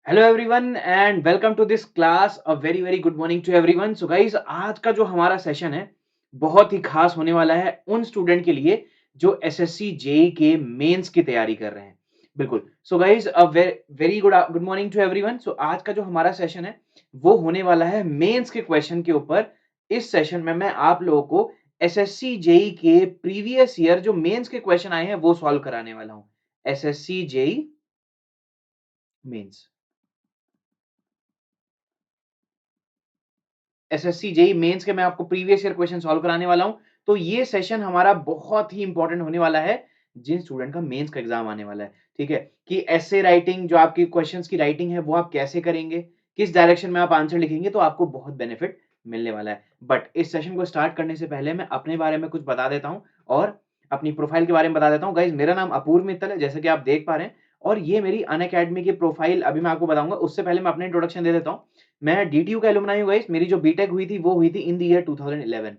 Hello everyone and welcome to this class. A very very good morning to everyone. So guys, आज का जो हमारा session है बहुत ही खास होने वाला है उन स्टूडेंट के लिए जो एसएससी जेई के मेंस की तैयारी कर रहे हैं। बिल्कुल। So guys, a very good good morning to everyone. So आज का जो हमारा सेशन है वो होने वाला है मेंस के क्वेश्चन के ऊपर। इस सेशन में मैं आप लोगों को एसएससी जेई के प्रीवियस ईयर जो मेंस के क्वेश्चन आए हैं वो सॉल्व कराने वाला हूँ। SSC JE mains, SSC JE mains के मैं आपको प्रीवियस ईयर क्वेश्चन सॉल्व कराने वाला हूं। तो ये सेशन हमारा बहुत ही इंपॉर्टेंट होने वाला है जिन स्टूडेंट का मेंस का एग्जाम आने वाला है। ठीक है, कि ऐसे राइटिंग जो आपकी क्वेश्चंस की राइटिंग है वो आप कैसे करेंगे, किस डायरेक्शन में आप आंसर लिखेंगे, तो आपको बहुत बेनिफिट मिलने वाला है। बट इस सेशन को स्टार्ट करने से पहले मैं अपने बारे में कुछ बता देता हूं और अपनी प्रोफाइल के बारे में बता देता हूं। गाइज, मेरा नाम अपूर्व मित्तल है, जैसे कि आप देख पा रहे हैं, और ये मेरी अनअकैडमी की प्रोफाइल अभी मैं आपको बताऊंगा। उससे पहले मैं अपने इंट्रोडक्शन दे देता हूं। मैं डीटीयू का एलुमनाई हूँ गाइस। मेरी जो बीटेक हुई थी वो हुई थी इन द ईयर 2011।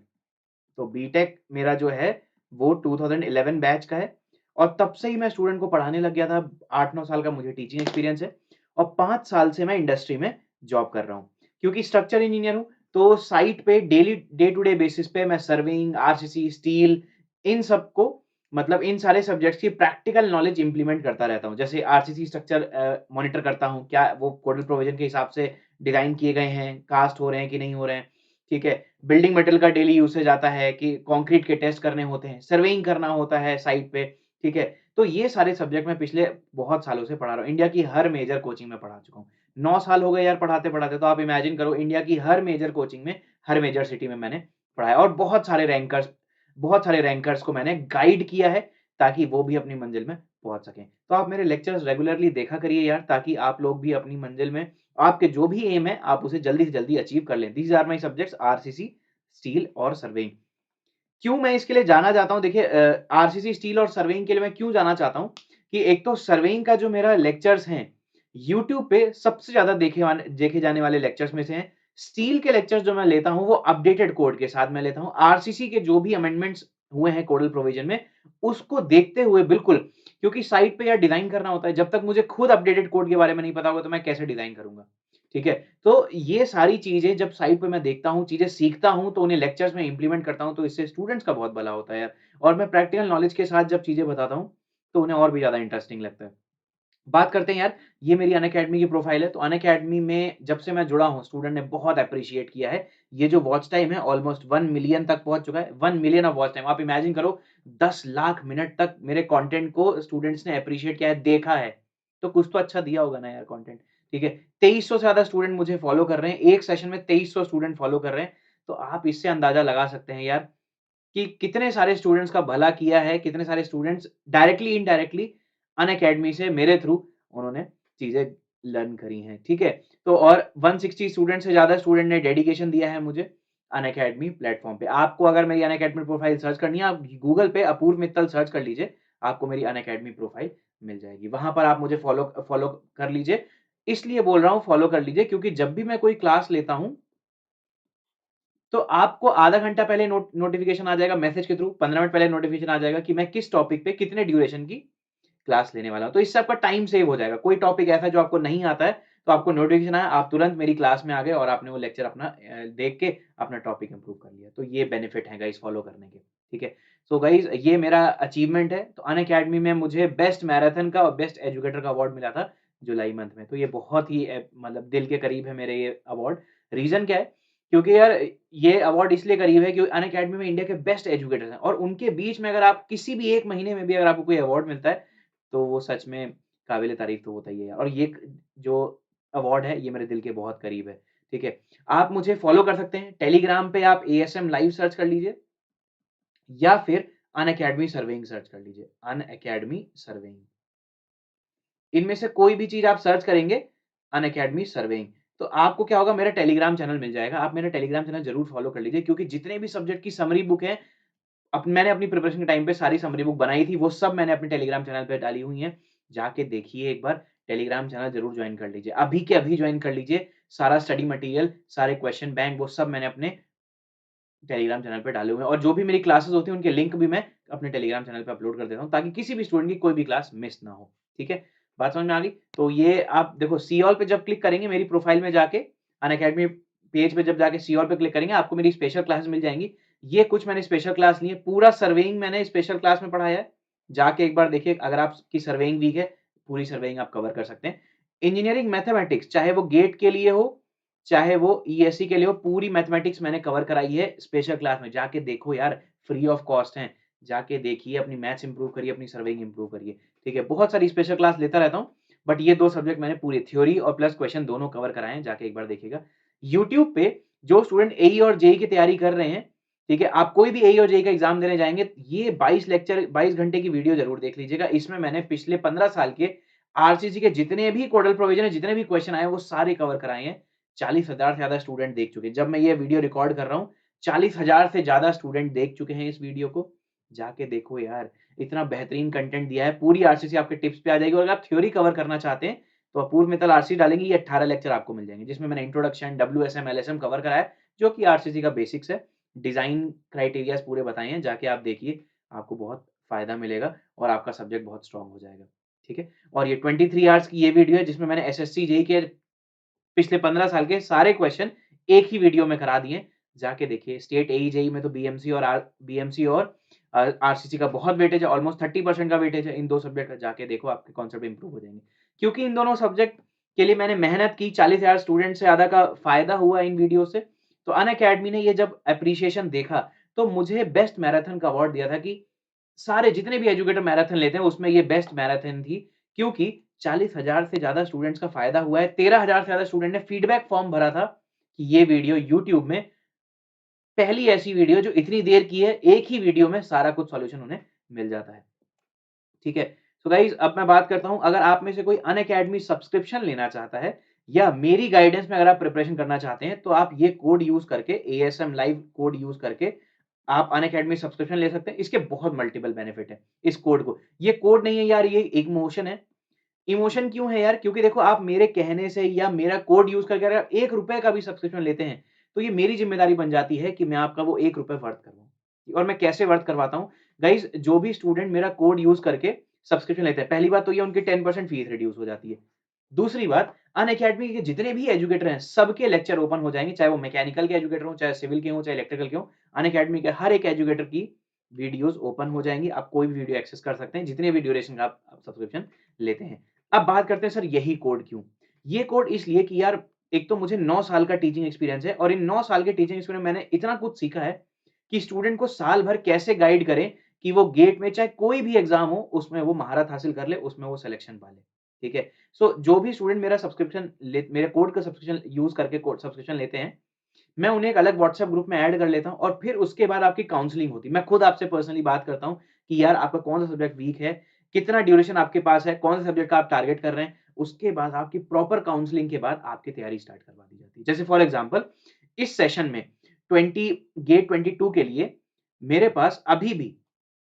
तो बीटेक मेरा जो है वो 2011 बैच का है, और तब से ही मैं स्टूडेंट को पढ़ाने लग गया था। 8-9 साल का मुझे टीचिंग एक्सपीरियंस है और 5 साल से मैं इंडस्ट्री में जॉब कर रहा हूँ। क्योंकि स्ट्रक्चर इंजीनियर हूँ, तो साइट पे daily day to day basis पे मैं सर्विंग, आरसीसी, स्टील, इन सबको, मतलब इन सारे सब्जेक्ट्स की प्रैक्टिकल नॉलेज इंप्लीमेंट करता रहता हूँ। जैसे आरसीसी स्ट्रक्चर मॉनिटर करता हूँ, क्या वो कोडल प्रोविजन के हिसाब से डिजाइन किए गए हैं, कास्ट हो रहे हैं कि नहीं हो रहे हैं। ठीक है, बिल्डिंग मटेरियल का डेली यूसेज आता है कि कंक्रीट के टेस्ट करने होते हैं, सर्वेइंग करना होता है साइट पे। ठीक है, तो ये सारे सब्जेक्ट मैं पिछले बहुत सालों से पढ़ा रहा हूँ। इंडिया की हर मेजर कोचिंग में पढ़ा चुका हूँ। 9 साल हो गए यार पढ़ाते-पढ़ाते, तो आप इमेजिन करो, इंडिया की हर मेजर कोचिंग में, हर मेजर सिटी में मैंने पढ़ाया, और बहुत सारे रैंकर्स को मैंने गाइड किया है ताकि वो भी अपनी मंजिल में पहुँच सकें। तो आप मेरे लेक्चर्स रेगुलरली देखा करिए यार, ताकि आप लोग भी अपनी मंजिल में, आपके जो भी एम है, आप उसे जल्दी से जल्दी अचीव कर लें। These are my subjects, RCC, steel और सर्वेइंग। क्यों मैं इसके लिए जाना चाहता हूँ? देखिए, आरसीसी, स्टील और सर्वेइंग के लिए मैं क्यों जाना चाहता हूँ कि एक तो सर्वेइंग का जो मेरा लेक्चर्स हैं, यूट्यूब पे सबसे ज़्यादा देखे जाने वाले लेक्चर्स में से हैं। स्टील के लेक्चर्स जो मैं लेता हूँ, वो अपडेटेड कोड के साथ मैं लेता हूँ। आरसीसी के जो भी अमेंडमेंट्स हुए हैं कोडल प्रोविजन में, उसको देखते हुए बिल्कुल, क्योंकि साइट पे यार डिज़ाइन करना होता है। जब तक मुझे खुद अपडेटेड कोड के बारे में नहीं पता होगा, तो मैं कैसे डिज़ाइन करूँगा? ठीक है? तो ये सारी चीज़ें जब साइट पे मैं देखता हूँ, चीज़ें सीखता हूँ, तो उन्हें लेक्चर्स में इम्प्लीमेंट करता हूँ, तो इससे स्टूडेंट्स का बहुत भला होता है यार। और मैं प्रैक्टिकल नॉलेज के साथ जब चीज़ें बताता हूँ, तो उन्हें और भी ज़्यादा इंटरेस्टिंग लगता है। बात करते हैं यार, ये मेरी अनअकैडमी की प्रोफाइल है। तो अनअकैडमी में जब से मैं जुड़ा हूँ, स्टूडेंट ने बहुत एप्रिशिएट किया है। ये जो वॉच टाइम है ऑलमोस्ट 1 मिलियन तक पहुँच चुका है। 1 मिलियन ऑफ वॉच टाइम, आप इमेजिन करो, 10 लाख मिनट तक मेरे कंटेंट को स्टूडेंट्स ने एप्रिशिएट किया है, देखा है। तो कुछ तो अच्छा दिया होगा ना यार कंटेंट। ठीक है, 2300 से ज़्यादा स्टूडेंट मुझे फॉलो कर रहे हैं। एक सेशन में 2300 स्टूडेंट फॉलो कर रहे हैं। तो आप इससे अंदाज़ा लगा सकते हैं यार कि कितने सारे स्टूडेंट्स का भला किया है, कितने सारे स्टूडेंट्स डायरेक्टली, इनडायरेक्टली अनअकैडमी से मेरे थ्रू उन्होंने चीज़ें लर्न करी हैं। ठीक है? तो और 160 स्टूडेंट से ज़्यादा स्टूडेंट ने डेडिकेशन दिया है मुझे अनअकैडमी प्लेटफ़ॉर्म पे। आपको अगर मेरी अनअकैडमी प्रोफाइल सर्च करनी है, आप गूगल पे अपूर्व मित्तल सर्च कर लीजिए, आपको मेरी अनअकैडमी प्रोफाइल मिल जाएगी। वहाँ पर आप मुझे फ़ॉलो फ़ॉलो कर लीजिए। इसलिए बोल रहा हूँ फ़ॉलो कर लीजिए, क्योंकि जब भी मैं कोई क्लास लेता हूँ, तो आपको आधा घंटा पहले नोटिफ़िकेशन आ जाएगा मैसेज के थ्रू, 15 मिनट पहले नोटिफ़िकेशन आ जाएगा कि मैं किस टॉपिक पे कितने ड्यूरेशन की क्लास लेने वाला हूँ। तो इससे आपका टाइम सेव हो जाएगा। कोई टॉपिक ऐसा है जो आपको नहीं आता है, तो आपको नोटिफ़िकेशन आया, आप तुरंत मेरी क्लास में आ गए और आपने वो लेक्चर अपना देख के अपना टॉपिक इम्प्रूव कर लिया। तो ये बेनिफिट है गाइज़ फॉलो करने के। ठीक है? सो गाइज़, ये मेरा अचीवमेंट है। तो अनअकैडमी में मुझे बेस्ट मैराथन का और बेस्ट एजुकेटर का अवार्ड मिला था जुलाई मंथ में। तो ये बहुत ही मतलब दिल के करीब है मेरे ये अवार्ड। रीज़न क्या है? क्योंकि यार ये अवार्ड इसलिए करीब है क्योंकि अनअकैडमी में इंडिया के बेस्ट एजुकेटर्स हैं, और उनके बीच में अगर आप किसी भी 1 महीने में भी अगर आपको कोई अवार्ड मिलता है, तो वो सच में काबिल तारीफ़ तो होता ही है यार। और ये जो अवार्ड है, ये मेरे दिल के बहुत करीब है। ठीक है? आप मुझे फ़ॉलो कर सकते हैं। टेलीग्राम पे आप एएसएम लाइव सर्च कर लीजिए, या फिर अनअकैडमी सर्वेइंग सर्च कर लीजिए। अनअकैडमी सर्वेइंग, इनमें से कोई भी चीज़ आप सर्च करेंगे, अनअकैडमी सर्वेइंग, तो आपको क्या होगा, मेरा टेलीग्राम चैनल मिल जाएगा। आप मेरा टेलीग्राम चैनल ज़रूर फ़ॉलो कर लीजिए, क्योंकि जितने भी सब्जेक्ट की समरी बुक है, मैंने अपनी प्रिपरेशन के टाइम पे सारी समरी बुक बनाई थी, वो सब मैंने अपने टेलीग्राम चैनल पे डाली हुई हैं। जाके देखिए एक बार, टेलीग्राम चैनल ज़रूर जॉइन कर लीजिए। अभी के अभी जॉइन कर लीजिए। सारा स्टडी मटीरियल, सारे क्वेश्चन बैंक, वो सब मैंने अपने टेलीग्राम चैनल पे डाले हुए हैं, और जो भी मेरी क्लासेस होती हैं, उनके लिंक भी मैं अपने टेलीग्राम चैनल पे अपलोड कर देता हूँ, ताकि किसी भी स्टूडेंट की कोई भी क्लास मिस ना हो। ठीक है? बात समझ में आ गई? तो ये आप देखो सी ऑल पे जब क्लिक करेंगे मेरी प्रोफाइल में जाके, अनअकैडमी पेज पे जब जाके सी ऑल पे क्लिक करेंगे, आपको मेरी स्पेशल क्लासेस मिल जाएँगी। ये कुछ मैंने स्पेशल क्लास ली है, पूरा सर्वेइंग मैंने स्पेशल क्लास में पढ़ाया है। जाके एक बार देखिए, अगर आपकी सर्वेइंग वीक है, पूरी सर्वेइंग आप कवर कर सकते हैं। इंजीनियरिंग मैथमेटिक्स, चाहे वो गेट के लिए हो, चाहे वो ईएससी के लिए हो, पूरी मैथमेटिक्स मैंने कवर कराई है स्पेशल क्लास में। जाके देखो यार, फ्री ऑफ कॉस्ट है। जाके देखिए, अपनी मैथ्स इंप्रूव करिए, अपनी सर्वेइंग इंप्रूव करिए, ठीक है? बहुत सारी स्पेशल क्लास लेता रहता हूँ, बट ये 2 सब्जेक्ट मैंने पूरे थ्योरी और प्लस क्वेश्चन दोनों कवर कराए हैं, जाके एक बार देखिएगा। यूट्यूब पे जो स्टूडेंट एई और जेईई की तैयारी कर रहे हैं, ठीक है? आप कोई भी एई और जेईई का एग्ज़ाम देने जाएँगे, ये 22 लेक्चर 22 घंटे की वीडियो ज़रूर देख लीजिएगा। इसमें मैंने पिछले 15 साल के आरसीसी के जितने भी कोडल प्रोविज़न है, जितने भी क्वेश्चन आए हैं, वो सारे कवर कराए हैं। 40,000 से ज़्यादा स्टूडेंट देख चुके हैं। जब मैं ये वीडियो रिकॉर्ड कर रहा हूँ, 40,000 से ज़्यादा स्टूडेंट देख चुके हैं इस वीडियो को। जाके देखो यार, इतना बेहतरीन कंटेंट दिया है, पूरी आरसीसी आपके टिप्स पे आ जाएगी और अगर आप थ्योरी कवर करना चाहते हैं, तो अपूर्व मित्तल आरसीसी डालेंगे, ये 18 लेक्चर आपको मिल जाएँगे, जिसमें मैंने इंट्रोडक्शन, डब्ल्यूएसएम, एलएसएम कवर कराया है, जो कि आरसीसी का बेसिक्स है। डिज़ाइन क्राइटेरियाज़ पूरे बताए हैं, जाके आप देखिए, आपको बहुत फ़ायदा मिलेगा और आपका सब्जेक्ट बहुत स्ट्रॉन्ग हो जाएगा, ठीक है? और ये 23 आवर्स की ये वीडियो है, जिसमें मैंने एसएससी, जेईई के पिछले 15 साल के सारे क्वेश्चन एक ही वीडियो में करा दिए। जाके देखिए, स्टेट एई, जेईई में तो बीएमसी और आरसीसी का बहुत वेटेज है, ऑलमोस्ट 30% का वेटेज है इन 2 सब्जेक्ट का। जाके देखो, आपके कॉन्सेप्ट इंप्रूव हो जाएँगे। क्योंकि इन दोनों सब्जेक्ट के लिए मैंने मेहनत की, 40,000 स्टूडेंट से ज़्यादा का फ़ायदा हुआ इन वीडियो से। तो अनअकैडमी ने ये जब एप्रिशिएशन देखा, तो मुझे बेस्ट मैराथन का अवार्ड दिया था कि सारे जितने भी एजुकेटर मैराथन लेते हैं, उसमें ये बेस्ट मैराथन थी, क्योंकि 40,000 से ज़्यादा स्टूडेंट्स का फ़ायदा हुआ है। 13,000 से ज़्यादा स्टूडेंट ने फीडबैक फॉर्म भरा था कि ये वीडियो यूट्यूब में पहली ऐसी वीडियो जो इतनी देर की है, एक ही वीडियो में सारा कुछ सॉल्यूशन उन्हें मिल जाता है। ठीक है? सो गाइज़, अब मैं बात करता हूँ, अगर आप में से कोई अनअकैडमी सब्सक्रिप्शन लेना चाहता है या मेरी गाइडेंस में अगर आप प्रिपरेशन करना चाहते हैं, तो आप ये कोड यूज़ करके, एएसएम लाइव कोड यूज़ करके आप अनअकैडमी सब्सक्रिप्शन ले सकते हैं। इसके बहुत मल्टीपल बेनिफिट हैं, इस कोड को। ये कोड नहीं है यार, ये इमोशन है। इमोशन क्यों है यार? क्योंकि देखो, आप मेरे कहने से या मेरा कोड यूज़ करके अगर आप ₹1 का भी सब्सक्रिप्शन लेते हैं, तो ये मेरी ज़िम्मेदारी बन जाती है कि मैं आपका वो ₹1 वर्थ करवाऊँ। और मैं कैसे वर्थ करवाता हूँ? गाइज़, जो भी स्टूडेंट मेरा कोड यूज़ करके सब्सक्रिप्शन लेते हैं, पहली बात तो ये उनकी 10% फीस रिड्यूस हो जाती है। दूसरी बात, अनअकैडमी के जितने भी एजुकेटर हैं, सबके लेक्चर ओपन हो जाएँगे, चाहे वो मैकेनिकल के एजुकेटर हों, चाहे सिविल के हों, चाहे इलेक्ट्रिकल के हों। अनअकैडमी के हर एक एजुकेटर की वीडियोज़ ओपन हो जाएँगी। आप कोई भी वीडियो एक्सेस कर सकते हैं, जितने भी ड्यूरेशन का आप सब्सक्रिप्शन लेते हैं। अब बात करते हैं, सर यही कोड क्यों? ये कोड इसलिए कि यार, एक तो मुझे 9 साल का टीचिंग एक्सपीरियंस है और इन 9 साल के टीचिंग एक्सपीरियंस में मैंने इतना कुछ सीखा है कि स्टूडेंट को साल भर कैसे गाइड करें कि वो गेट में चाहे कोई भी एग्ज़ाम हो, उसमें वो महारत हासिल कर ले, उसमें वो सिलेक्शन पा ले। ठीक है? सो जो भी स्टूडेंट मेरा सब्सक्रिप्शन ले मेरे कोड का सब्सक्रिप्शन यूज़ करके कोड सब्सक्रिप्शन लेते हैं, मैं उन्हें एक अलग व्हाट्सएप ग्रुप में ऐड कर लेता हूँ और फिर उसके बाद आपकी काउंसलिंग होती है। मैं खुद आपसे पर्सनली बात करता हूँ कि यार, आपका कौन-सा सब्जेक्ट वीक है, कितना ड्यूरेशन आपके पास है, कौन-से सब्जेक्ट का आप टारगेट कर रहे हैं। उसके बाद आपकी प्रॉपर काउंसलिंग के बाद आपकी तैयारी स्टार्ट करवा दी जाती है। जैसे फॉर एग्ज़ाम्पल, इस सेशन में 20 गेट 22 के लिए मेरे पास अभी भी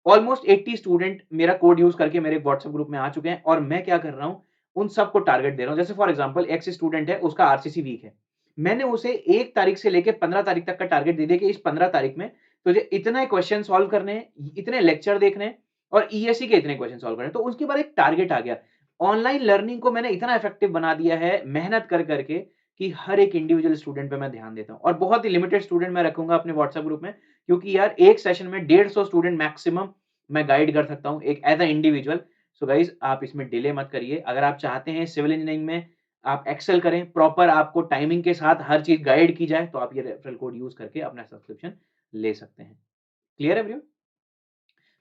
ऑलमोस्ट 80 स्टूडेंट मेरा कोड यूज़ करके मेरे व्हाट्सएप ग्रुप में आ चुके हैं और मैं क्या कर रहा हूँ, उन सबको टारगेट दे रहा हूँ। जैसे फॉर एग्ज़ाम्पल, एक्स स्टूडेंट है, उसका आरसीसी वीक है। मैंने उसे 1 तारीख से लेके 15 तारीख तक का टारगेट दे दिया कि इस 15 तारीख में तुझे इतने क्वेश्चन सॉल्व करने हैं, इतने लेक्चर देखने हैं और ईएससी के इतने क्वेश्चन सॉल्व करने हैं। तो उसके बाद एक टारगेट आ गया। ऑनलाइन लर्निंग को मैंने इतना इफेक्टिव बना दिया है मेहनत कर के कि हर एक इंडिविजुअल स्टूडेंट पे मैं ध्यान देता हूँ और बहुत ही लिमिटेड स्टूडेंट मैं रखूँगा अपने व्हाट्सएप ग्रुप में, क्योंकि यार, एक सेशन में 150 स्टूडेंट मैक्सिमम मैं गाइड कर सकता हूँ, एक as a individual. So guys, आप इसमें डिले मत करिए। अगर आप चाहते हैं सिविल इंजीनियरिंग में आप एक्सेल करें, प्रॉपर आपको टाइमिंग के साथ हर चीज़ गाइड की जाए, तो आप ये रेफरल कोड यूज़ करके अपना सब्सक्रिप्शन ले सकते हैं। क्लियर है एवरीवन?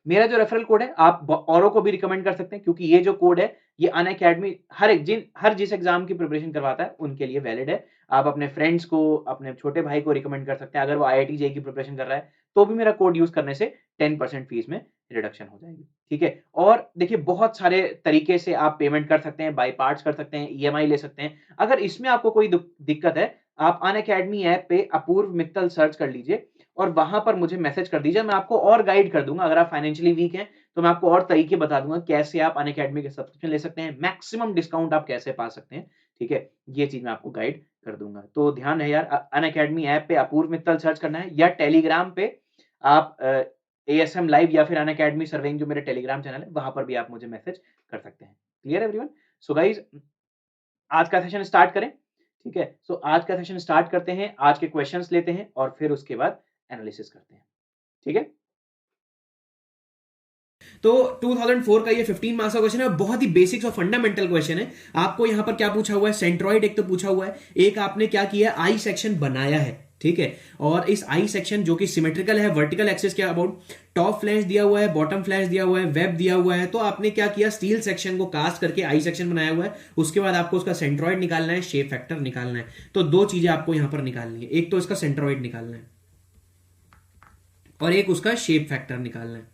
मेरा जो रेफरल कोड है, आप औरों को भी रिकमेंड कर सकते हैं, क्योंकि ये जो कोड है, ये अनअकैडमी हर जिस एग्जाम की प्रिपरेशन करवाता है, उनके लिए वैलिड है। आप अपने फ्रेंड्स को, अपने छोटे भाई को रिकमेंड कर सकते हैं। अगर वो आईआईटी जेईई की प्रिपरेशन कर रहा है, तो भी मेरा कोड यूज़ करने से 10% फीस में रिडक्शन हो जाएगी। ठीक है? और देखिए, बहुत सारे तरीके से आप पेमेंट कर सकते हैं, बाय पार्ट्स कर सकते हैं, ईएमआई ले सकते हैं। अगर इसमें आपको कोई दिक्कत है, आप अनअकैडमी ऐप पे अपूर्व मित्तल सर्च कर लीजिए और वहाँ पर मुझे मैसेज कर दीजिए, मैं आपको और गाइड कर दूँगा। अगर आप फाइनेंशियली वीक हैं, तो मैं आपको और तरीके बता दूँगा, कैसे आप अनअकैडमी के सब्सक्रिप्शन ले सकते हैं, मैक्सिमम डिस्काउंट आप कैसे पा सकते हैं, ठीक है? ये चीज़ मैं आपको गाइड कर दूँगा। तो ध्यान है यार, अनअकैडमी ऐप पे अपूर्व मित्तल सर्च करना है या टेलीग्राम पे आप एएसएम लाइव या फिर अनअकैडमी सर्वेइंग, जो मेरा टेलीग्राम चैनल है, वहाँ पर भी आप मुझे मैसेज कर सकते हैं। क्लियर है एवरीवन? सो गाइस आज का सेशन स्टार्ट करें, ठीक है? सो आज का सेशन स्टार्ट करते हैं, आज के क्वेश्चंस लेते हैं और फिर उसके बाद एनालिसिस करते हैं, ठीक है? तो 2004 का ये 15 मार्क्स का क्वेश्चन है, बहुत ही बेसिक्स और फंडामेंटल क्वेश्चन है। आपको यहां पर क्या पूछा हुआ है, सेंट्रॉइड एक तो पूछा हुआ है, एक आपने क्या किया, आई सेक्शन बनाया है, ठीक है। और इस आई सेक्शन जो कि सिमेट्रिकल है, वर्टिकल एक्सिस के अबाउट, टॉप फ्लैंज दिया हुआ है, बॉटम फ्लैंज दिया हुआ है, वेब दिया हुआ है, तो आपने क्या किया, स्टील सेक्शन को कास्ट करके आई सेक्शन बनाया हुआ है। उसके बाद आपको उसका सेंट्रॉइड निकालना है, शेप फैक्टर निकालना है। तो दो चीजें आपको यहां पर निकालनी है, एक तो इसका सेंट्रॉइड निकालना है और एक उसका शेप फैक्टर निकालना है।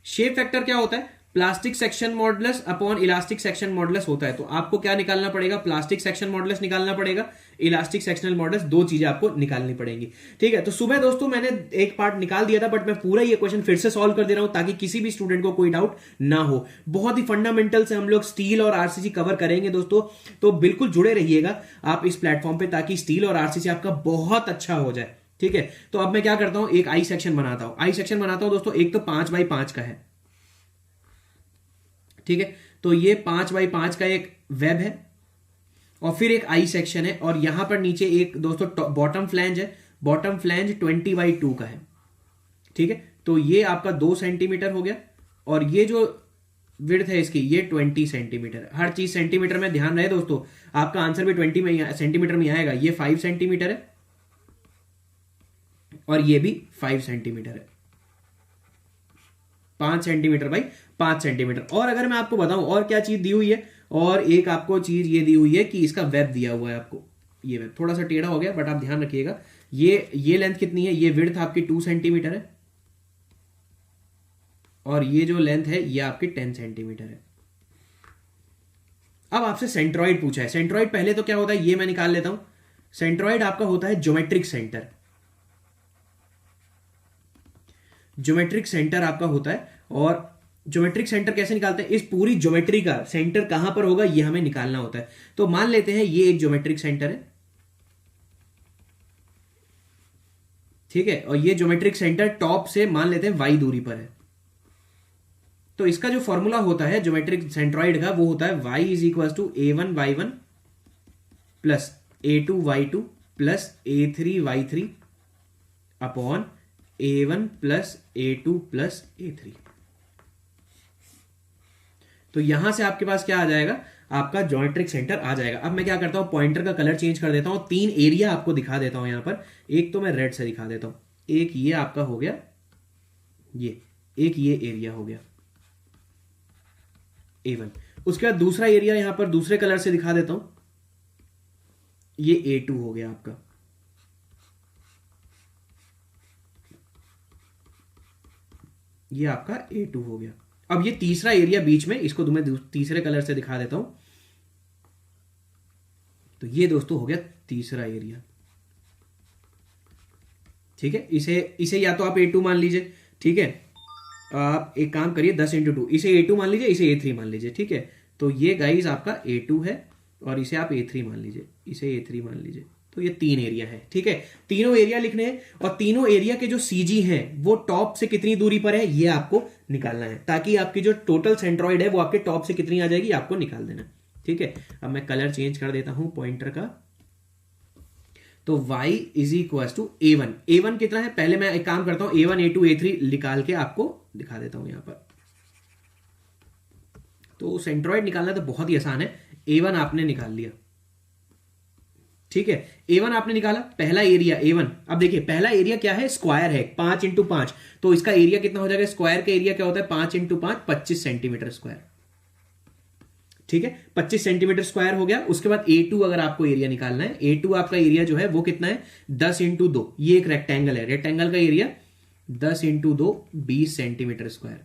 शेप फैक्टर क्या होता है, plastic section modulus upon elastic section modulus होता है। तो आपको क्या निकालना पड़ेगा, प्लास्टिक सेक्शन मॉडुलस निकालना पड़ेगा, इलास्टिक सेक्शनल मॉडुलस, दो चीजें आपको निकालनी पड़ेंगी, ठीक है। तो सुबह दोस्तों मैंने एक पार्ट निकाल दिया था, बट मैं पूरा ये क्वेश्चन फिर से सॉल्व कर दे रहा हूं ताकि किसी भी स्टूडेंट को कोई डाउट ना हो। बहुत ही फंडामेंटल से हम लोग स्टील और आरसीसी कवर करेंगे दोस्तों, तो बिल्कुल जुड़े रहिएगा आप इस प्लेटफॉर्म पे, ताकि स्टील और आरसीसी आपका बहुत अच्छा हो जाए, ठीक है। तो अब मैं क्या करता हूं, एक आई सेक्शन बनाता हूं। आई सेक्शन बनाता हूं दोस्तों, एक तो 5x5 का है, ठीक है। तो ये 5x5 का एक वेब है और फिर एक आई सेक्शन है, और यहां पर नीचे एक दोस्तों बॉटम फ्लैंज है। बॉटम फ्लैंज 20x2 का है, ठीक है। तो ये आपका 2 सेंटीमीटर हो गया, और ये जो विड्थ है इसकी ये 20 सेंटीमीटर है। हर चीज सेंटीमीटर में ध्यान रहे दोस्तों, आपका आंसर भी 20 में सेंटीमीटर में आएगा। ये 5 सेंटीमीटर है और ये भी 5 सेंटीमीटर है, 5 सेंटीमीटर बाई 5 सेंटीमीटर। और अगर मैं आपको बताऊं और क्या चीज दी हुई है, और एक आपको चीज ये दी हुई है कि इसका वेब दिया हुआ है आपको। ये वेब थोड़ा सा टेढ़ा हो गया, बट आप ध्यान रखिएगा। ये लेंथ कितनी है, ये विड्थ आपकी 2 सेंटीमीटर है, और ये जो लेंथ है ये आपकी 10 सेंटीमीटर है। अब आपसे सेंट्रॉइड पूछा है। सेंट्रॉइड पहले तो क्या होता है ये मैं निकाल लेता हूं। सेंट्रॉइड आपका होता है ज्योमेट्रिक सेंटर। ज्योमेट्रिक सेंटर आपका होता है, और ज्योमेट्रिक सेंटर कैसे निकालते हैं, इस पूरी ज्योमेट्री का सेंटर कहां पर होगा ये हमें निकालना होता है। तो मान लेते हैं ये एक ज्योमेट्रिक सेंटर है, ठीक है, और ये ज्योमेट्रिक सेंटर टॉप से मान लेते हैं वाई दूरी पर है। तो इसका जो फॉर्मूला होता है ज्योमेट्रिक सेंट्रॉइड का, वो होता है y is equal to a1y1 plus a2y2 plus a3y3 upon a1 plus a2 plus a3। तो यहां से आपके पास क्या आ जाएगा, आपका ज्योमेट्रिक सेंटर आ जाएगा। अब मैं क्या करता हूं, पॉइंटर का कलर चेंज कर देता हूं, 3 एरिया आपको दिखा देता हूं यहां पर। एक तो मैं रेड से दिखा देता हूं, एक ये आपका हो गया, ये एक ये एरिया हो गया A1। उसके बाद दूसरा एरिया यहां पर दूसरे कलर से दिखा देता हूं, ये A2 हो गया आपका। ये आपका A2 हो गया। अब ये तीसरा एरिया बीच में, इसको मैं तीसरे कलर से दिखा देता हूं। तो ये दोस्तों हो गया तीसरा एरिया, ठीक है। इसे या तो आप A2 मान लीजिए, ठीक है। आप एक काम करिए, 10 × 2, इसे A2 मान लीजिए, इसे A3 मान लीजिए, ठीक है। तो ये गाइज आपका A2 है, और इसे आप A3 मान लीजिए, इसे A3 मान लीजिए। तो ये 3 एरिया है, ठीक है। तीनों एरिया लिखने हैं, और तीनों एरिया के जो CG हैं वो टॉप से कितनी दूरी पर है ये आपको निकालना है, ताकि आपकी जो टोटल सेंट्रॉइड है वो आपके टॉप से कितनी आ जाएगी आपको निकाल देना, ठीक है। अब मैं कलर चेंज कर देता हूं पॉइंटर का। तो y is equal to A1। A1 कितना है, पहले मैं एक काम करता हूं, A1 A2 A3 निकाल के आपको दिखा देता हूं यहां पर। तो सेंट्रॉइड निकालना तो बहुत ही आसान है। A1 आपने निकाल लिया, ठीक है। A1 आपने निकाला, पहला एरिया A1। अब देखिए पहला एरिया क्या है, स्क्वायर है, 5 × 5। तो इसका एरिया कितना हो जाएगा, स्क्वायर का एरिया क्या होता है, 5 × 5 25 सेंटीमीटर स्क्वायर, ठीक है। 25 सेंटीमीटर स्क्वायर हो गया। उसके बाद A2 अगर आपको एरिया निकालना है, A2 आपका एरिया जो है वो कितना है, 10 × 2। ये एक रेक्टेंगल है, रेक्टेंगल का एरिया 10 × 2 20 सेंटीमीटर स्क्वायर।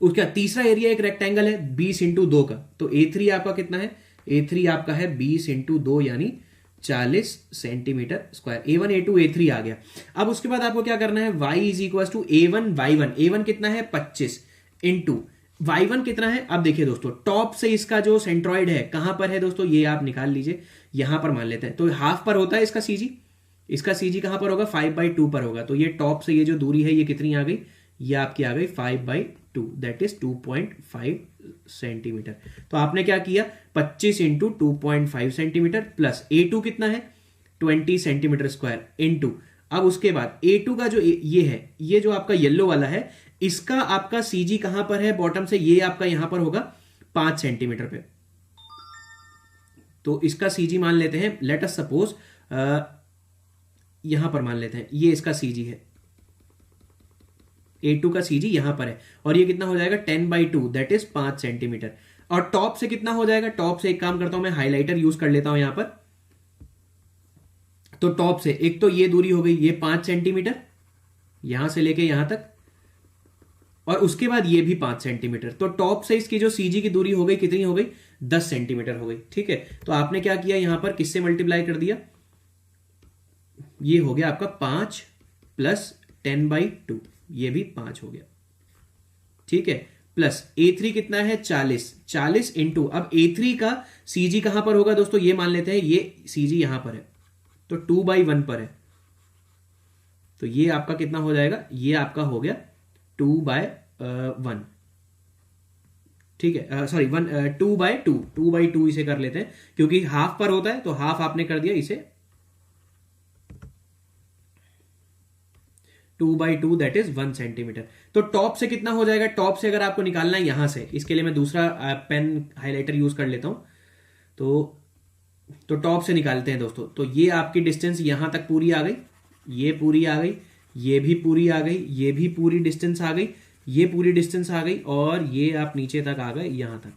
उसका तीसरा एरिया एक रेक्टेंगल है 20 × 2 का। तो A3 आपका कितना है, A3 आपका है 20 × 2 यानी 40 centimetre square. A1 A2 A3 आ गया। अब उसके बाद आपको क्या करना है, y is equal to A1 Y1। A1 कितना है 25 इंटू Y1 कितना है। अब देखिए दोस्तों, टॉप से इसका जो सेंट्रॉइड है कहां पर है दोस्तों, ये आप निकाल लीजिए, यहां पर मान लेते हैं। तो हाफ पर होता है इसका CG, इसका CG कहां पर होगा, 5/2 पर होगा। तो ये टॉप से ये जो दूरी है ये कितनी आ गई, ये आपकी आ गई 5/2। 2 दैट इज 2.5 सेंटीमीटर। तो आपने क्या किया 25 इंटू 2.5 सेंटीमीटर प्लस A2 कितना है 20 सेंटीमीटर स्क्वायर इंटू, अब उसके बाद A2 का जो ये है, ये जो आपका येलो वाला है, इसका आपका CG कहां पर है बॉटम से, ये आपका यहां पर होगा 5 सेंटीमीटर पे। तो इसका CG मान लेते हैं, लेट अस सपोज यहां पर मान लेते हैं ये इसका CG है, A2 का CG यहां पर है, और ये कितना हो जाएगा 10/2 दैट इज 5 सेंटीमीटर। और टॉप से कितना हो जाएगा, टॉप से एक काम करता हूं मैं हाइलाइटर यूज कर लेता हूं यहां पर। तो टॉप से एक तो ये दूरी हो गई ये 5 सेंटीमीटर यहां से लेके यहां तक, और उसके बाद ये भी 5 सेंटीमीटर। तो टॉप से इसकी जो CG की दूरी हो गई कितनी हो गई 10 सेंटीमीटर हो गई। ठीक है, तो आपने क्या किया यहां पर किससे मल्टीप्लाई कर दिया, ये हो गया आपका 5 प्लस 10/2, ये भी 5 हो गया। ठीक है, प्लस A3 कितना है 40 इंटू, अब A3 का CG कहां पर होगा दोस्तों, ये मान लेते हैं ये CG यहां पर है तो 2/1 पर है, तो ये आपका कितना हो जाएगा, ये आपका हो गया 2/1। ठीक है, सॉरी 2/2 इसे कर लेते हैं क्योंकि हाफ पर होता है, तो हाफ आपने कर दिया इसे 2/2 दैट इज 1 सेंटीमीटर। तो टॉप से कितना हो जाएगा, टॉप से अगर आपको निकालना है यहां से, इसके लिए मैं दूसरा पेन हाइलाइटर यूज कर लेता हूं। तो टॉप से निकालते हैं दोस्तों। तो ये आपकी डिस्टेंस यहां तक पूरी आ गई, ये पूरी आ गई, ये भी पूरी आ गई, ये भी पूरी डिस्टेंस आ गई, ये पूरी डिस्टेंस आ गई, और ये आप नीचे तक आ गए यहां तक।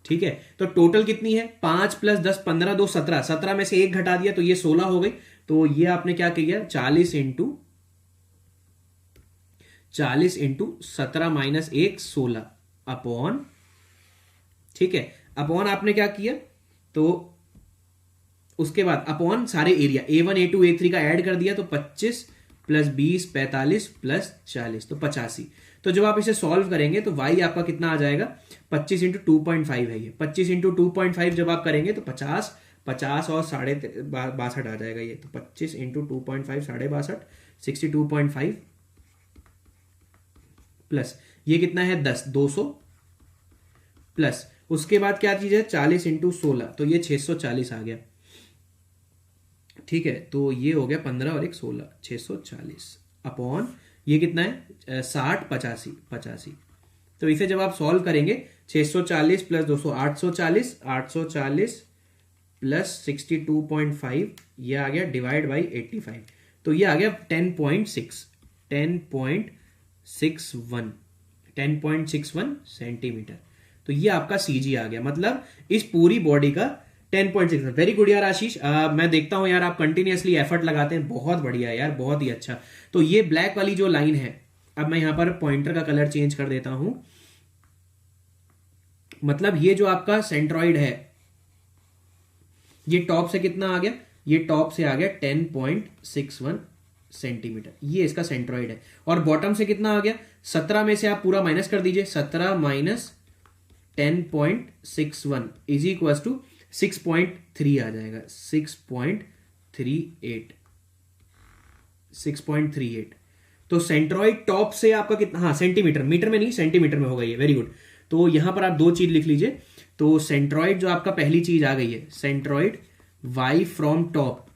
ठीक है, तो टोटल कितनी है 5 प्लस 10 15 2 17, 17 में से एक घटा दिया तो ये 16 हो गई। तो ये आपने क्या किया 40 इंटू 17 माइनस 1 16 अपॉन, ठीक है, अपॉन आपने क्या किया, तो उसके बाद अपॉन सारे एरिया A1 A2 A3 का ऐड कर दिया, तो 25 प्लस 20 45 प्लस 40 तो 85। तो जब आप इसे सॉल्व करेंगे तो y आपका कितना आ जाएगा 25 इंटू 2.5 है ये, 25 इंटू 2.5 जब आप करेंगे तो 50 और 62 आ जाएगा ये, तो 25 इंटू 2.5 62 62.5 प्लस ये कितना है 10 200 प्लस उसके बाद क्या चीज है 40 इंटू 16, तो ये 640 आ गया। ठीक है, तो ये हो गया 15 और 1 16 640 अपॉन ये कितना है 60 85। तो इसे जब आप सॉल्व करेंगे 640 प्लस 200 840 प्लस 62.5 ये आ गया डिवाइड बाई 85, तो ये आ गया 10.61 सेंटीमीटर। तो ये आपका CG आ गया, मतलब इस पूरी बॉडी का 10.6। वेरी गुड यार आशीष, मैं देखता हूं यार आप कंटिन्यूअसली एफर्ट लगाते हैं, बहुत बढ़िया यार, बहुत ही अच्छा। तो ये ब्लैक वाली जो लाइन है, अब मैं यहां पर पॉइंटर का कलर चेंज कर देता हूं, मतलब ये जो आपका सेंट्रॉइड है ये टॉप से कितना आ गया, ये टॉप से आ गया 10.61 सेंटीमीटर, ये इसका सेंट्रॉइड है। और बॉटम से कितना आ गया 17 में से आप पूरा माइनस कर दीजिए, 17 माइनस 10.61 इज इक्वल टू 6.3 आ जाएगा, 6.38। तो सेंट्रॉइड टॉप से आपका कितना, हाँ सेंटीमीटर, मीटर में नहीं सेंटीमीटर में होगा ये, वेरी गुड। तो यहां पर आप दो चीज लिख लीजिए, तो सेंट्रॉइड जो आपका पहली चीज आ गई है, सेंट्रॉइड y फ्रॉम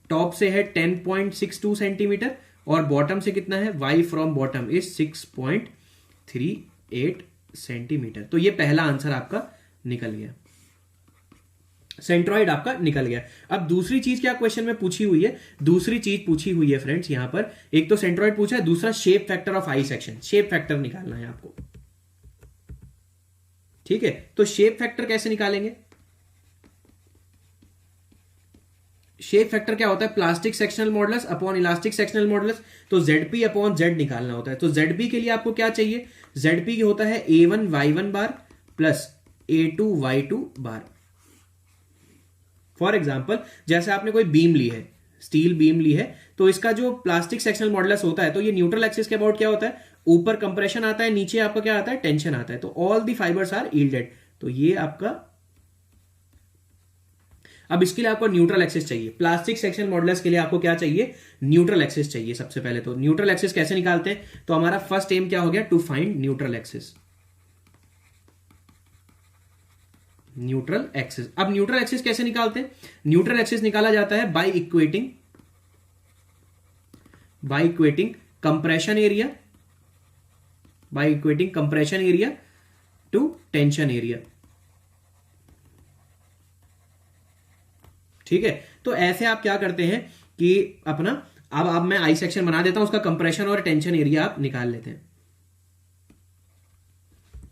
टॉप से है 10.62 सेंटीमीटर, और बॉटम से कितना है y from bottom is 6.38 centimetre. तो ये पहला आंसर आपका निकल गया, सेंट्रॉइड आपका निकल गया। अब दूसरी चीज क्या क्वेश्चन में पूछी हुई है, दूसरी चीज पूछी हुई है फ्रेंड्स यहां पर, एक तो सेंट्रॉइड पूछा है, दूसरा shape factor of I section, shape factor निकालना है आपको। ठीक है, तो शेप फैक्टर कैसे निकालेंगे, शेप फैक्टर क्या होता है, plastic sectional modulus upon elastic sectional modulus, तो ZP अपॉन Z निकालना होता है। तो ZP के लिए आपको क्या चाहिए, ZP होता है A1 Y1 bar plus A2 Y2 bar. For example जैसे आपने कोई बीम ली है, स्टील बीम ली है, तो इसका जो प्लास्टिक सेक्शनल मॉडुलस होता है, तो ये न्यूट्रल एक्सिस के अबाउट क्या होता है, ऊपर कंप्रेशन आता है, नीचे आपका क्या आता है टेंशन आता है, तो all the fibres are yielded. तो ये आपका, अब इसके लिए आपको न्यूट्रल एक्सिस चाहिए। प्लास्टिक सेक्शन मॉडुलस के लिए आपको क्या चाहिए, न्यूट्रल एक्सिस चाहिए। सबसे पहले तो न्यूट्रल एक्सिस कैसे निकालते हैं, तो हमारा फर्स्ट एम क्या हो गया, to find neutral axis. Neutral axis, अब न्यूट्रल एक्सिस कैसे निकालते हैं, न्यूट्रल एक्सिस निकाला जाता है by equating compression area, by equating compression area to tension area. ठीक है, तो ऐसे आप क्या करते हैं कि अपना अब मैं आई सेक्शन बना देता हूं, उसका कंप्रेशन और टेंशन एरिया आप निकाल लेते हैं।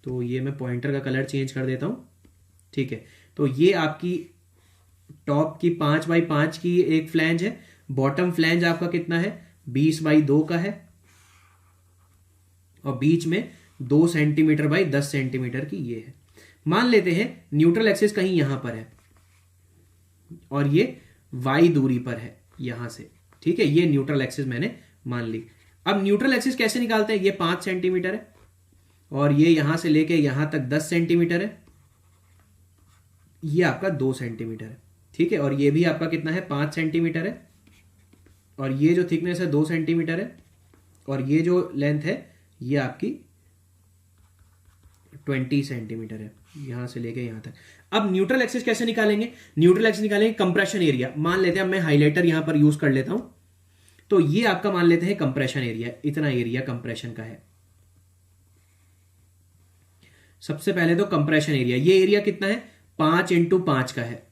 तो ये मैं पॉइंटर का कलर चेंज कर देता हूं। ठीक है, तो ये आपकी टॉप की 5x5 की एक फ्लैंज है, बॉटम फ्लैंज आपका कितना है, 20x2 का है, और बीच में 2 सेंटीमीटर बाई 10 सेंटीमीटर की ये है। मान लेते हैं न्यूट्रल एक्सिस कहीं यहां पर है और ये y दूरी पर है यहां से। ठीक है, ये न्यूट्रल एक्सिस मैंने मान ली। अब न्यूट्रल एक्सिस कैसे निकालते हैं, ये 5 सेंटीमीटर है और ये यहां से लेके यहां तक 10 सेंटीमीटर है, ये आपका 2 सेंटीमीटर है। ठीक है, और ये भी आपका कितना है, 5 सेंटीमीटर है, और ये जो थिकनेस है 2 सेंटीमीटर है, और ये जो लेंथ है ये आपकी 20 सेंटीमीटर है यहां से लेके यहां तक। अब न्यूट्रल एक्सिस कैसे निकालेंगे, न्यूट्रल एक्सिस निकालेंगे कंप्रेशन एरिया। मान लेते हैं, मैं हाइलाइटर यहां पर यूज कर लेता हूं, तो ये आपका मान लेते हैं कंप्रेशन एरिया, इतना एरिया कंप्रेशन का है। सबसे पहले तो कंप्रेशन एरिया, ये एरिया कितना है, 5x5 का है,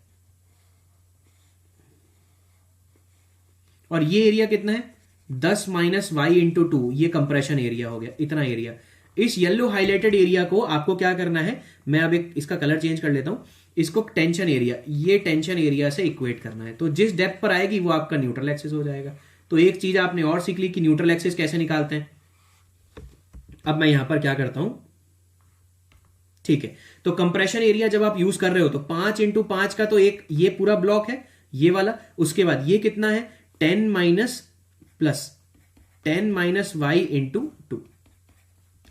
और ये एरिया कितना है, 10 माइनस वाई इंटू 2, ये कंप्रेशन एरिया हो गया, इतना एरिया। इस येलो हाइलाइटेड एरिया को आपको क्या करना है, मैं अब एक इसका कलर चेंज कर लेता हूं, इसको टेंशन एरिया, ये टेंशन एरिया से इक्वेट करना है। तो जिस डेप्थ पर आएगी वो आपका न्यूट्रल एक्सिस हो जाएगा। तो एक चीज आपने और सीख ली कि न्यूट्रल एक्सिस कैसे निकालते हैं। अब मैं यहां पर क्या करता हूं, ठीक है, तो कंप्रेशन एरिया जब आप यूज कर रहे हो तो 5x5 का तो एक ये पूरा ब्लॉक है ये वाला, उसके बाद ये कितना है, 10 minus y into 2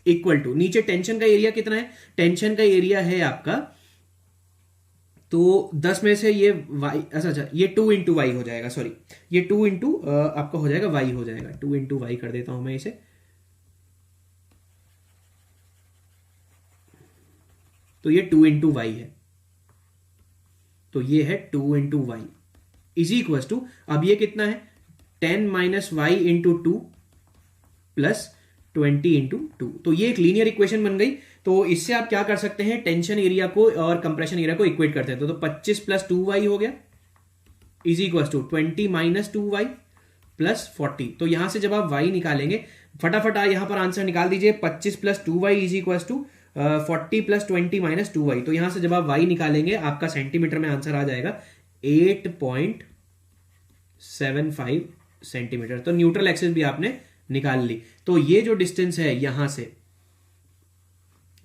equal to, नीचे टेंशन का एरिया कितना है, टेंशन का एरिया है आपका, तो 10 में से ये वाई, अच्छा ये 2 इंटू वाई हो जाएगा, सॉरी ये 2 इंटू आपका हो जाएगा वाई हो जाएगा, 2 इंटू वाई कर देता हूं मैं इसे। तो ये 2 इंटू वाई है, तो ये है 2 into y is equal to, अब ये कितना है, 10 minus y into 2 plus 20 into 2। तो ये एक लीनियर इक्वेशन बन गई। तो इससे आप क्या कर सकते हैं, टेंशन एरिया को और कंप्रेशन एरिया को इक्वेट करते हैं। तो 25 प्लस 2y हो गया is equal to 20 minus 2y plus 40। तो यहां से जब आप y निकालेंगे, फटाफट यहां पर आंसर निकाल दीजिए, 25 plus 2y is equal to 40 plus 20 minus 2y। तो यहां से जब आप y निकालेंगे आपका सेंटीमीटर में आंसर आ जाएगा 8.75 सेंटीमीटर। तो न्यूट्रल एक्सिस भी आपने निकाल ली। तो ये जो डिस्टेंस है यहां से,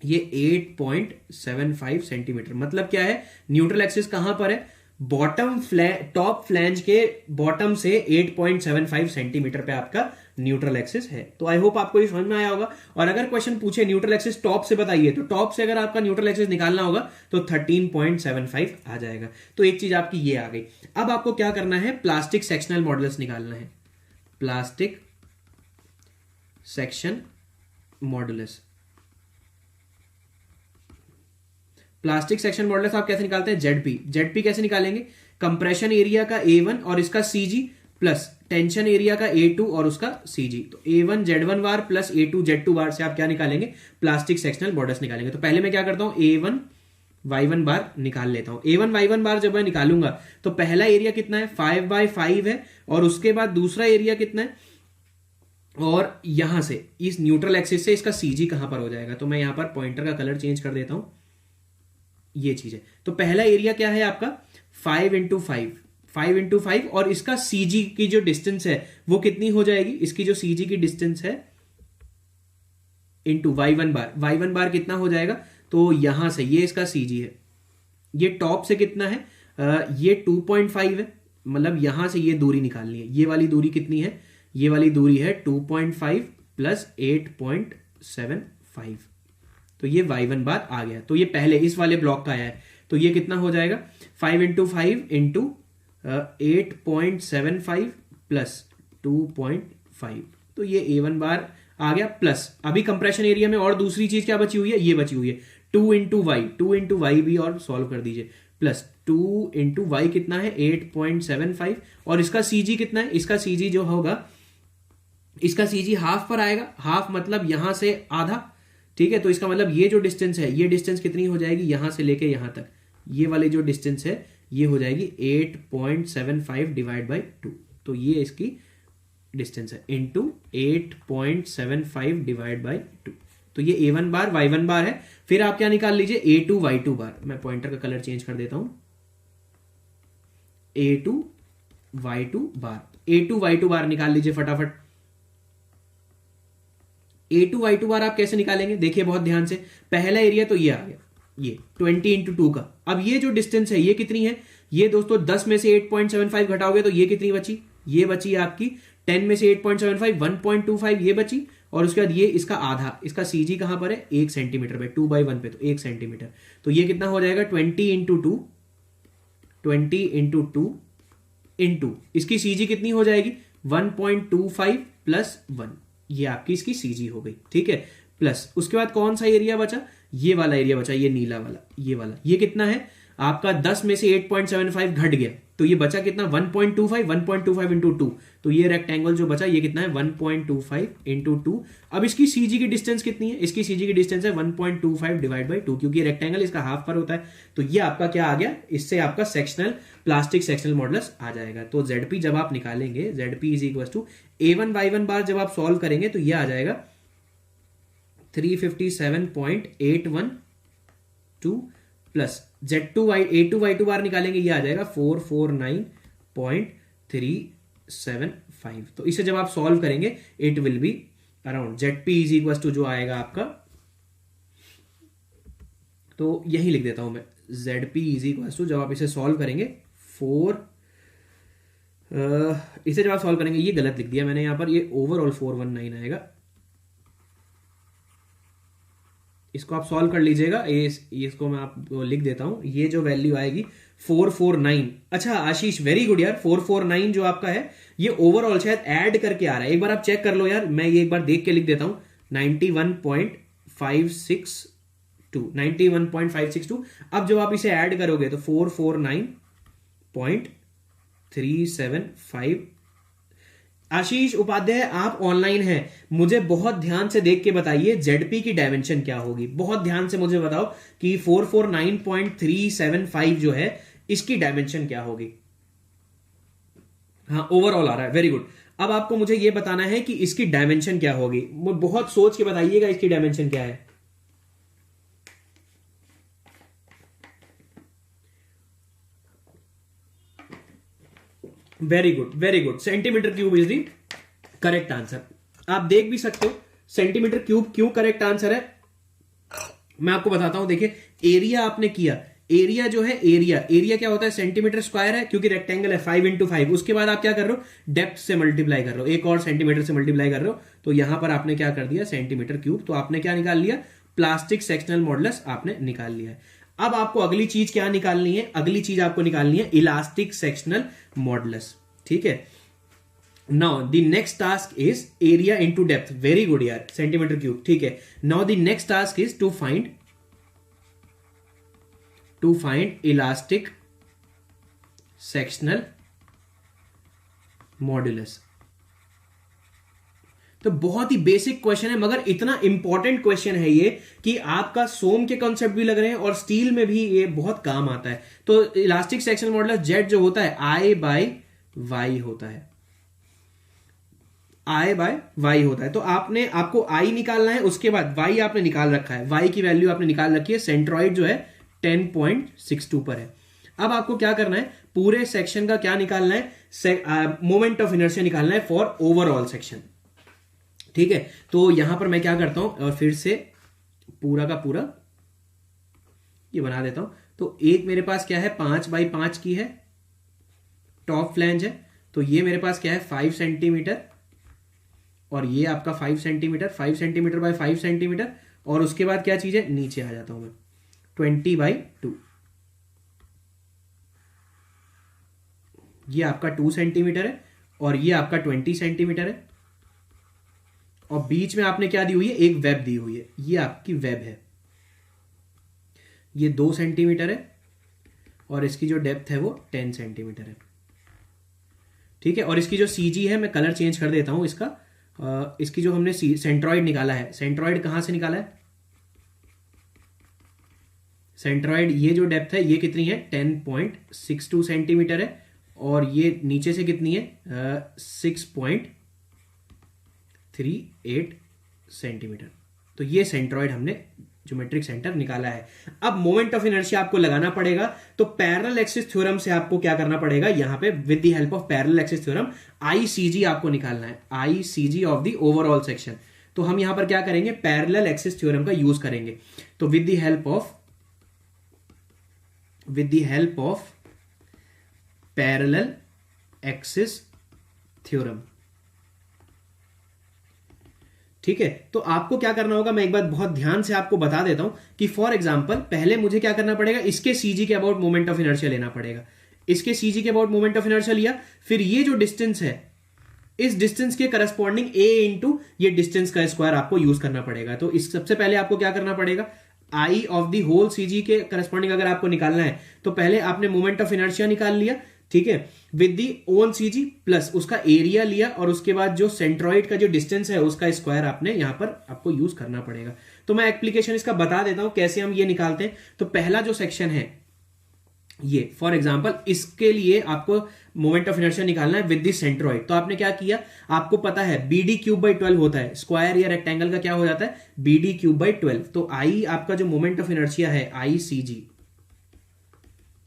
ये 8.75 सेंटीमीटर, मतलब क्या है, न्यूट्रल एक्सिस कहां पर है, टॉप फ्लैंज के बॉटम से 8.75 सेंटीमीटर पे आपका न्यूट्रल एक्सिस है। तो आई होप आपको ये समझ में आया होगा। और अगर क्वेश्चन पूछे न्यूट्रल एक्सिस टॉप से बताइए, तो टॉप से अगर आपका न्यूट्रल एक्सिस निकालना होगा तो 13.75 आ जाएगा। तो एक चीज आपकी ये आ गई। अब आपको क्या करना है, प्लास्टिक सेक्शनल मॉडुलस निकालना है, plastic section modulus. Plastic section modulus आप कैसे निकालते हैं, जेडपी कैसे निकालेंगे, कंप्रेशन एरिया का A1 और इसका CG प्लस टेंशन एरिया का A2 और उसका CG। तो A1 Z1 बार प्लस A2 Z2 बार से आप क्या निकालेंगे, प्लास्टिक सेक्शनल मॉडुलस निकालेंगे। तो पहले मैं क्या करता हूं, A1 Y1 बार निकाल लेता हूं। A1 Y1 बार जब मैं निकालूंगा तो पहला एरिया कितना है, 5/5 है, और उसके बाद दूसरा एरिया कितना है, और यहां से इस न्यूट्रल एक्सिस से इसका CG कहां पर हो जाएगा। तो मैं यहां पर पॉइंटर का कलर चेंज कर देता हूं, ये चीज है। तो पहला एरिया क्या है आपका, 5x5, और इसका CG की जो डिस्टेंस है वो कितनी हो जाएगी, इसकी जो CG की डिस्टेंस है इंटू y1 बार कितना हो जाएगा, तो यहां से ये इसका CG है, ये टॉप से कितना है, ये 2.5 है, मतलब यहां से ये दूरी निकालनी है। ये वाली दूरी कितनी है, ये वाली दूरी है 2.5 प्लस 8.75, तो ये y1 बार आ गया। तो ये पहले इस वाले ब्लॉक का आया है। तो ये कितना हो जाएगा 5 × 5 × 8.75 प्लस 2.5, तो ये A1 बार आ गया। प्लस अभी कंप्रेशन एरिया में और दूसरी चीज क्या बची हुई है, ये बची हुई है 2 × y भी और सॉल्व कर दीजिए। प्लस 2 × y कितना है 8.75, और इसका CG कितना है, इसका CG जो होगा, इसका CG हाफ पर आएगा, हाफ मतलब यहां से आधा, ठीक है। तो इसका मतलब ये जो डिस्टेंस है, ये डिस्टेंस कितनी हो जाएगी यहां से लेके यहां तक, ये वाली जो डिस्टेंस है ये हो जाएगी 8.75 डिवाइड बाई 2, तो ये इसकी डिस्टेंस है इंटू 8.75 डिवाइड बाई 2, तो ये A1 बार Y1 बार है। फिर आप क्या निकाल लीजिए A2 Y2 बार, मैं पॉइंटर का कलर चेंज कर देता हूं, A2 Y2 बार, A2 Y2 बार निकाल लीजिए फटाफट। A2 Y2 बार आप कैसे निकालेंगे, देखिए बहुत ध्यान से। पहला एरिया तो ये आ गया, ये 20 × 2 का। अब ये जो डिस्टेंस है ये कितनी है, ये दोस्तों 10 में से 8.75 घटाओगे तो ये कितनी बची, ये बची आपकी 10 में से 8.75 1.25 ये बची, और उसके बाद ये इसका आधा, इसका CG कहां पर है 1 सेंटीमीटर पे, 2/1 पे, तो 1 सेंटीमीटर, तो ये कितना हो जाएगा 20 × 2 इंटू इसकी CG कितनी हो जाएगी 1.25 प्लस 1, ये आपकी इसकी CG हो गई, ठीक है। प्लस उसके बाद कौन सा एरिया बचा, ये वाला एरिया बचा, ये नीला वाला, ये वाला, ये कितना है आपका 10 में से 8.75 घट गया, तो ये बचा कितना 1.25 इंटू 2, तो ये रेक्टेंगल जो बचा ये कितना है 1.25 इंटू 2। अब इसकी CG की डिस्टेंस कितनी है, इसकी CG की डिस्टेंस है 1.25 डिवाइड बाई 2, क्योंकि रेक्टेंगल इसका हाफ पर होता है, तो ये आपका क्या आ गया, इससे आपका सेक्शनल प्लास्टिक सेक्शनल मॉडुलस आ जाएगा। तो ZP जब आप निकालेंगे, ZP is equal to A1 Y1 bar जब आप सॉल्व करेंगे तो ये आ जाएगा 357.812 प्लस A2 Y2 बार निकालेंगे, ये आ जाएगा 449.375। तो इसे जब आप सॉल्व करेंगे it will be around ZP is equal to जो आएगा आपका, तो यही लिख देता हूं मैं, ZP इज इक्वल टू जब आप इसे सॉल्व करेंगे इसे जब आप सॉल्व करेंगे, ये गलत लिख दिया मैंने यहां पर, ये ओवरऑल 419 आएगा, इसको आप सॉल्व कर लीजिएगा, इसको मैं आपको लिख देता हूं, ये जो वैल्यू आएगी 449। अच्छा आशीष वेरी गुड यार, 449 जो आपका है ये ओवरऑल शायद ऐड करके आ रहा है, एक बार आप चेक कर लो यार, मैं ये एक बार देख के लिख देता हूं 91.562। अब जब आप इसे ऐड करोगे तो 449.375। आशीष उपाध्याय आप ऑनलाइन हैं, मुझे बहुत ध्यान से देख के बताइए ZP की डायमेंशन क्या होगी, बहुत ध्यान से मुझे बताओ कि 449.375 जो है इसकी डायमेंशन क्या होगी। हाँ ओवरऑल आ रहा है, वेरी गुड। अब आपको मुझे यह बताना है कि इसकी डायमेंशन क्या होगी, बहुत सोच के बताइएगा इसकी डायमेंशन क्या है। Very good, centimetre cube is the correct answer. आप देख भी सकते हो सेंटीमीटर क्यूब क्यों करेक्ट आंसर है, मैं आपको बताता हूं। देखिए एरिया आपने किया, एरिया जो है एरिया क्या होता है सेंटीमीटर स्क्वायर है, क्योंकि रेक्टेंगल है 5 × 5। उसके बाद आप क्या कर रहे हो डेप्थ से मल्टीप्लाई कर रहे हो, एक और सेंटीमीटर से मल्टीप्लाई कर रहे हो, तो यहां पर आपने क्या कर दिया सेंटीमीटर क्यूब, तो आपने क्या निकाल लिया प्लास्टिक सेक्शनल मॉडुलस आपने निकाल लिया है। अब आपको अगली चीज क्या निकालनी है, अगली चीज आपको निकालनी है इलास्टिक सेक्शनल मॉडुलस, ठीक है। Now the next task is area into depth, very good यार, सेंटीमीटर क्यूब, ठीक है। Now the next task is to find elastic sectional modulus. तो बहुत ही बेसिक क्वेश्चन है, मगर इतना इंपॉर्टेंट क्वेश्चन है ये कि आपका सोम के कॉन्सेप्ट भी लग रहे हैं और स्टील में भी ये बहुत काम आता है। तो इलास्टिक सेक्शनल मॉडुलस जेड जो होता है I/Y होता है, I/Y होता है। तो आपको I निकालना है, उसके बाद Y आपने निकाल रखा है, Y की वैल्यू आपने निकाल रखी है, सेंट्रॉइड जो है 10.62 पर है। अब आपको क्या करना है पूरे सेक्शन का क्या निकालना है, मोमेंट ऑफ इनर्शिया निकालना है फॉर ओवरऑल सेक्शन, ठीक है। तो यहां पर मैं क्या करता हूं और फिर से पूरा का पूरा ये बना देता हूं। तो एक मेरे पास क्या है 5/5 की है टॉप फ्लैंज है, तो ये मेरे पास क्या है 5 सेंटीमीटर, और ये आपका 5 सेंटीमीटर, 5 सेंटीमीटर बाय 5 सेंटीमीटर, और उसके बाद क्या चीज है नीचे आ जाता हूं मैं 20/2, ये आपका 2 सेंटीमीटर है और ये आपका 20 सेंटीमीटर है, और बीच में आपने क्या दी हुई है, एक वेब दी हुई है, ये आपकी वेब है, ये 2 सेंटीमीटर है और इसकी जो डेप्थ है वो 10 सेंटीमीटर है, ठीक है। और इसकी जो सीजी है, मैं कलर चेंज कर देता हूं इसका, इसकी जो हमने सेंट्रॉइड निकाला है, सेंट्रॉइड कहां से निकाला है, सेंट्रॉइड ये जो डेप्थ है ये कितनी है, 10.62 सेंटीमीटर है, और ये नीचे से कितनी है, 6.38 सेंटीमीटर। तो ये सेंट्रॉइड हमने ज्योमेट्रिक सेंटर निकाला है। अब मोमेंट ऑफ इनर्शिया आपको लगाना पड़ेगा, तो पैरेलल एक्सिस थ्योरम से आपको क्या करना पड़ेगा, यहां पे with the help of parallel axis theorem ICG आपको निकालना है, ICG of the overall section. तो हम यहां पर क्या करेंगे, पैरेलल एक्सिस थ्योरम का यूज करेंगे। तो with the help of parallel axis theorem, ठीक है। तो आपको क्या करना होगा, मैं एक बात बहुत ध्यान से आपको बता देता हूं कि फॉर एग्जांपल पहले मुझे क्या करना पड़ेगा, इसके सीजी के अबाउट मोमेंट ऑफ इनर्शिया लेना पड़ेगा, इसके सीजी के अबाउट मोमेंट ऑफ इनर्शिया लिया, फिर ये जो डिस्टेंस है, इस डिस्टेंस के करस्पॉन्डिंग a इंटू ये डिस्टेंस का स्क्वायर आपको यूज करना पड़ेगा। तो इस सबसे पहले आपको क्या करना पड़ेगा, आई ऑफ द होल सीजी के करस्पॉन्डिंग अगर आपको निकालना है तो पहले आपने मोमेंट ऑफ इनर्शिया निकाल लिया, ठीक है, with the own CG plus उसका एरिया लिया, और उसके बाद जो सेंट्रॉइड का जो डिस्टेंस है उसका स्क्वायर आपने यहां पर आपको यूज करना पड़ेगा। तो मैं एप्लीकेशन इसका बता देता हूं कैसे हम ये निकालते हैं। तो पहला जो सेक्शन है ये, फॉर एग्जांपल इसके लिए आपको मोमेंट ऑफ इनर्शिया निकालना है विद दी सेंट्रॉइड। तो आपने क्या किया, आपको पता है BD क्यूब बाई 12 होता है, स्क्वायर या रेक्टेंगल का क्या हो जाता है, BD क्यूब बाई 12। तो आई आपका जो मोमेंट ऑफ इनर्शिया है ICG,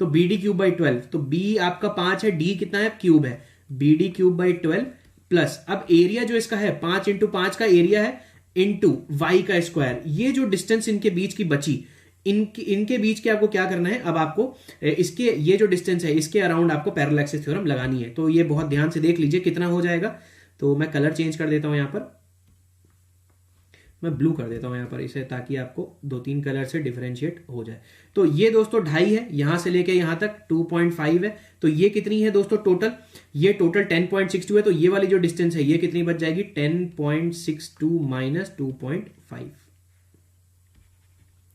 तो BD क्यूब बाई 12, तो B आपका 5 है, D कितना है, क्यूब है, BD क्यूब बाई 12 प्लस, अब एरिया जो इसका है 5 इंटू 5 का एरिया है, इंटू y का स्क्वायर। ये जो डिस्टेंस इनके बीच की बची, इनके बीच के आपको क्या करना है, अब आपको इसके ये जो डिस्टेंस है इसके अराउंड आपको पैरेलल एक्सिस थ्योरम लगानी है। तो ये बहुत ध्यान से देख लीजिए कितना हो जाएगा। तो मैं कलर चेंज कर देता हूं, यहां पर मैं ब्लू कर देता हूं यहां पर इसे, ताकि आपको 2-3 कलर से डिफरेंशिएट हो जाए। तो ये दोस्तों 2.5 है, यहां से लेके यहां तक 2.5 है। तो ये कितनी है दोस्तों टोटल, ये टोटल 10.62 है। तो ये वाली जो डिस्टेंस है ये कितनी बच जाएगी, 10.62 माइनस 2.5।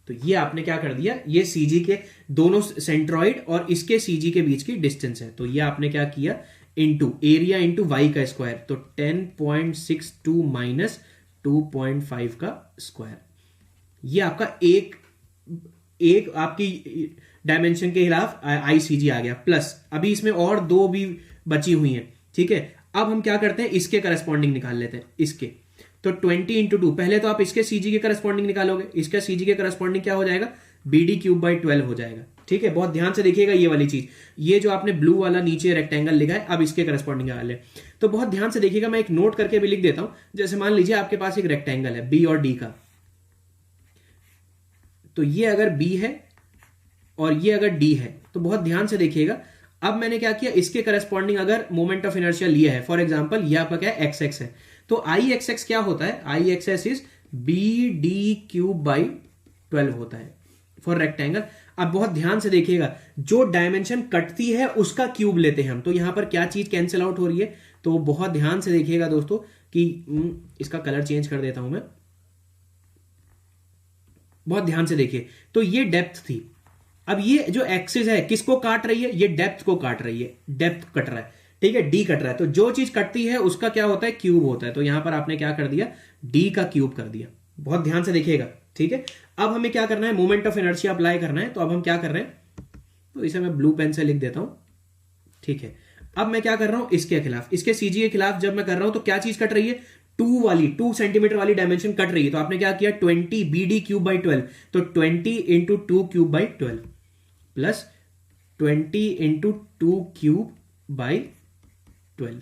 तो ये आपने क्या कर दिया, ये सीजी के दोनों सेंट्रॉइड और इसके सीजी के बीच की डिस्टेंस है। तो ये आपने क्या किया, इंटू एरिया इंटू वाई का स्क्वायर, तो 10.62 माइनस 2.5 का स्क्वायर। ये आपका एक आपकी डायमेंशन के खिलाफ आईसीजी आ गया, प्लस अभी इसमें और 2 भी बची हुई हैं, ठीक है। अब हम क्या करते हैं, इसके करस्पॉन्डिंग निकाल लेते हैं, इसके। तो 20 इंटू 2, पहले तो आप इसके सीजी के करस्पॉन्डिंग निकालोगे, इसका सीजी के करस्पॉन्डिंग क्या हो जाएगा, BD क्यूब बाई 12 हो जाएगा, ठीक है। बहुत ध्यान से देखिएगा ये वाली चीज, ये जो आपने ब्लू वाला नीचे रेक्टेंगल लिखा है, अब इसके करस्पॉन्डिंग निकाल ले। तो बहुत ध्यान से देखिएगा, मैं एक नोट करके भी लिख देता हूं। जैसे मान लीजिए आपके पास एक रेक्टेंगल है B और D का, तो ये अगर B है और ये अगर D है, तो बहुत ध्यान से देखिएगा। अब मैंने क्या किया, इसके करस्पॉन्डिंग अगर मोमेंट ऑफ इनर्शिया लिया है, फॉर एग्जांपल ये आपका क्या है, XX है, तो IXX क्या होता है, IXX is BD cube by 12 होता है फॉर रेक्टेंगल। अब बहुत ध्यान से देखिएगा, जो डायमेंशन कटती है उसका क्यूब लेते हैं हम, तो यहां पर क्या चीज कैंसिल आउट हो रही है। तो बहुत ध्यान से देखिएगा दोस्तों कि इसका कलर चेंज कर देता हूं मैं, बहुत ध्यान से देखिए। तो ये डेप्थ थी, अब ये जो एक्सिस है किसको काट रही है, ये डेप्थ को काट रही है, डेप्थ कट रहा है, ठीक है, D कट रहा है। तो जो चीज कटती है उसका क्या होता है, क्यूब होता है। तो यहां पर आपने क्या कर दिया, D का क्यूब कर दिया। बहुत ध्यान से देखिएगा, ठीक है। अब हमें क्या करना है, मोमेंट ऑफ इनर्शिया अप्लाई करना है। तो अब हम क्या कर रहे हैं, तो इसे मैं ब्लू पेन से लिख देता हूं, ठीक है। अब मैं क्या कर रहा हूं, इसके खिलाफ, इसके सीजी के खिलाफ जब मैं कर रहा हूं तो क्या चीज कट रही है, 2 सेंटीमीटर वाली डायमेंशन कट रही है। तो आपने क्या किया, 20 BD क्यूब बाई 12, तो 20 into 2 cube by 12 plus 20 into 2 cube by 12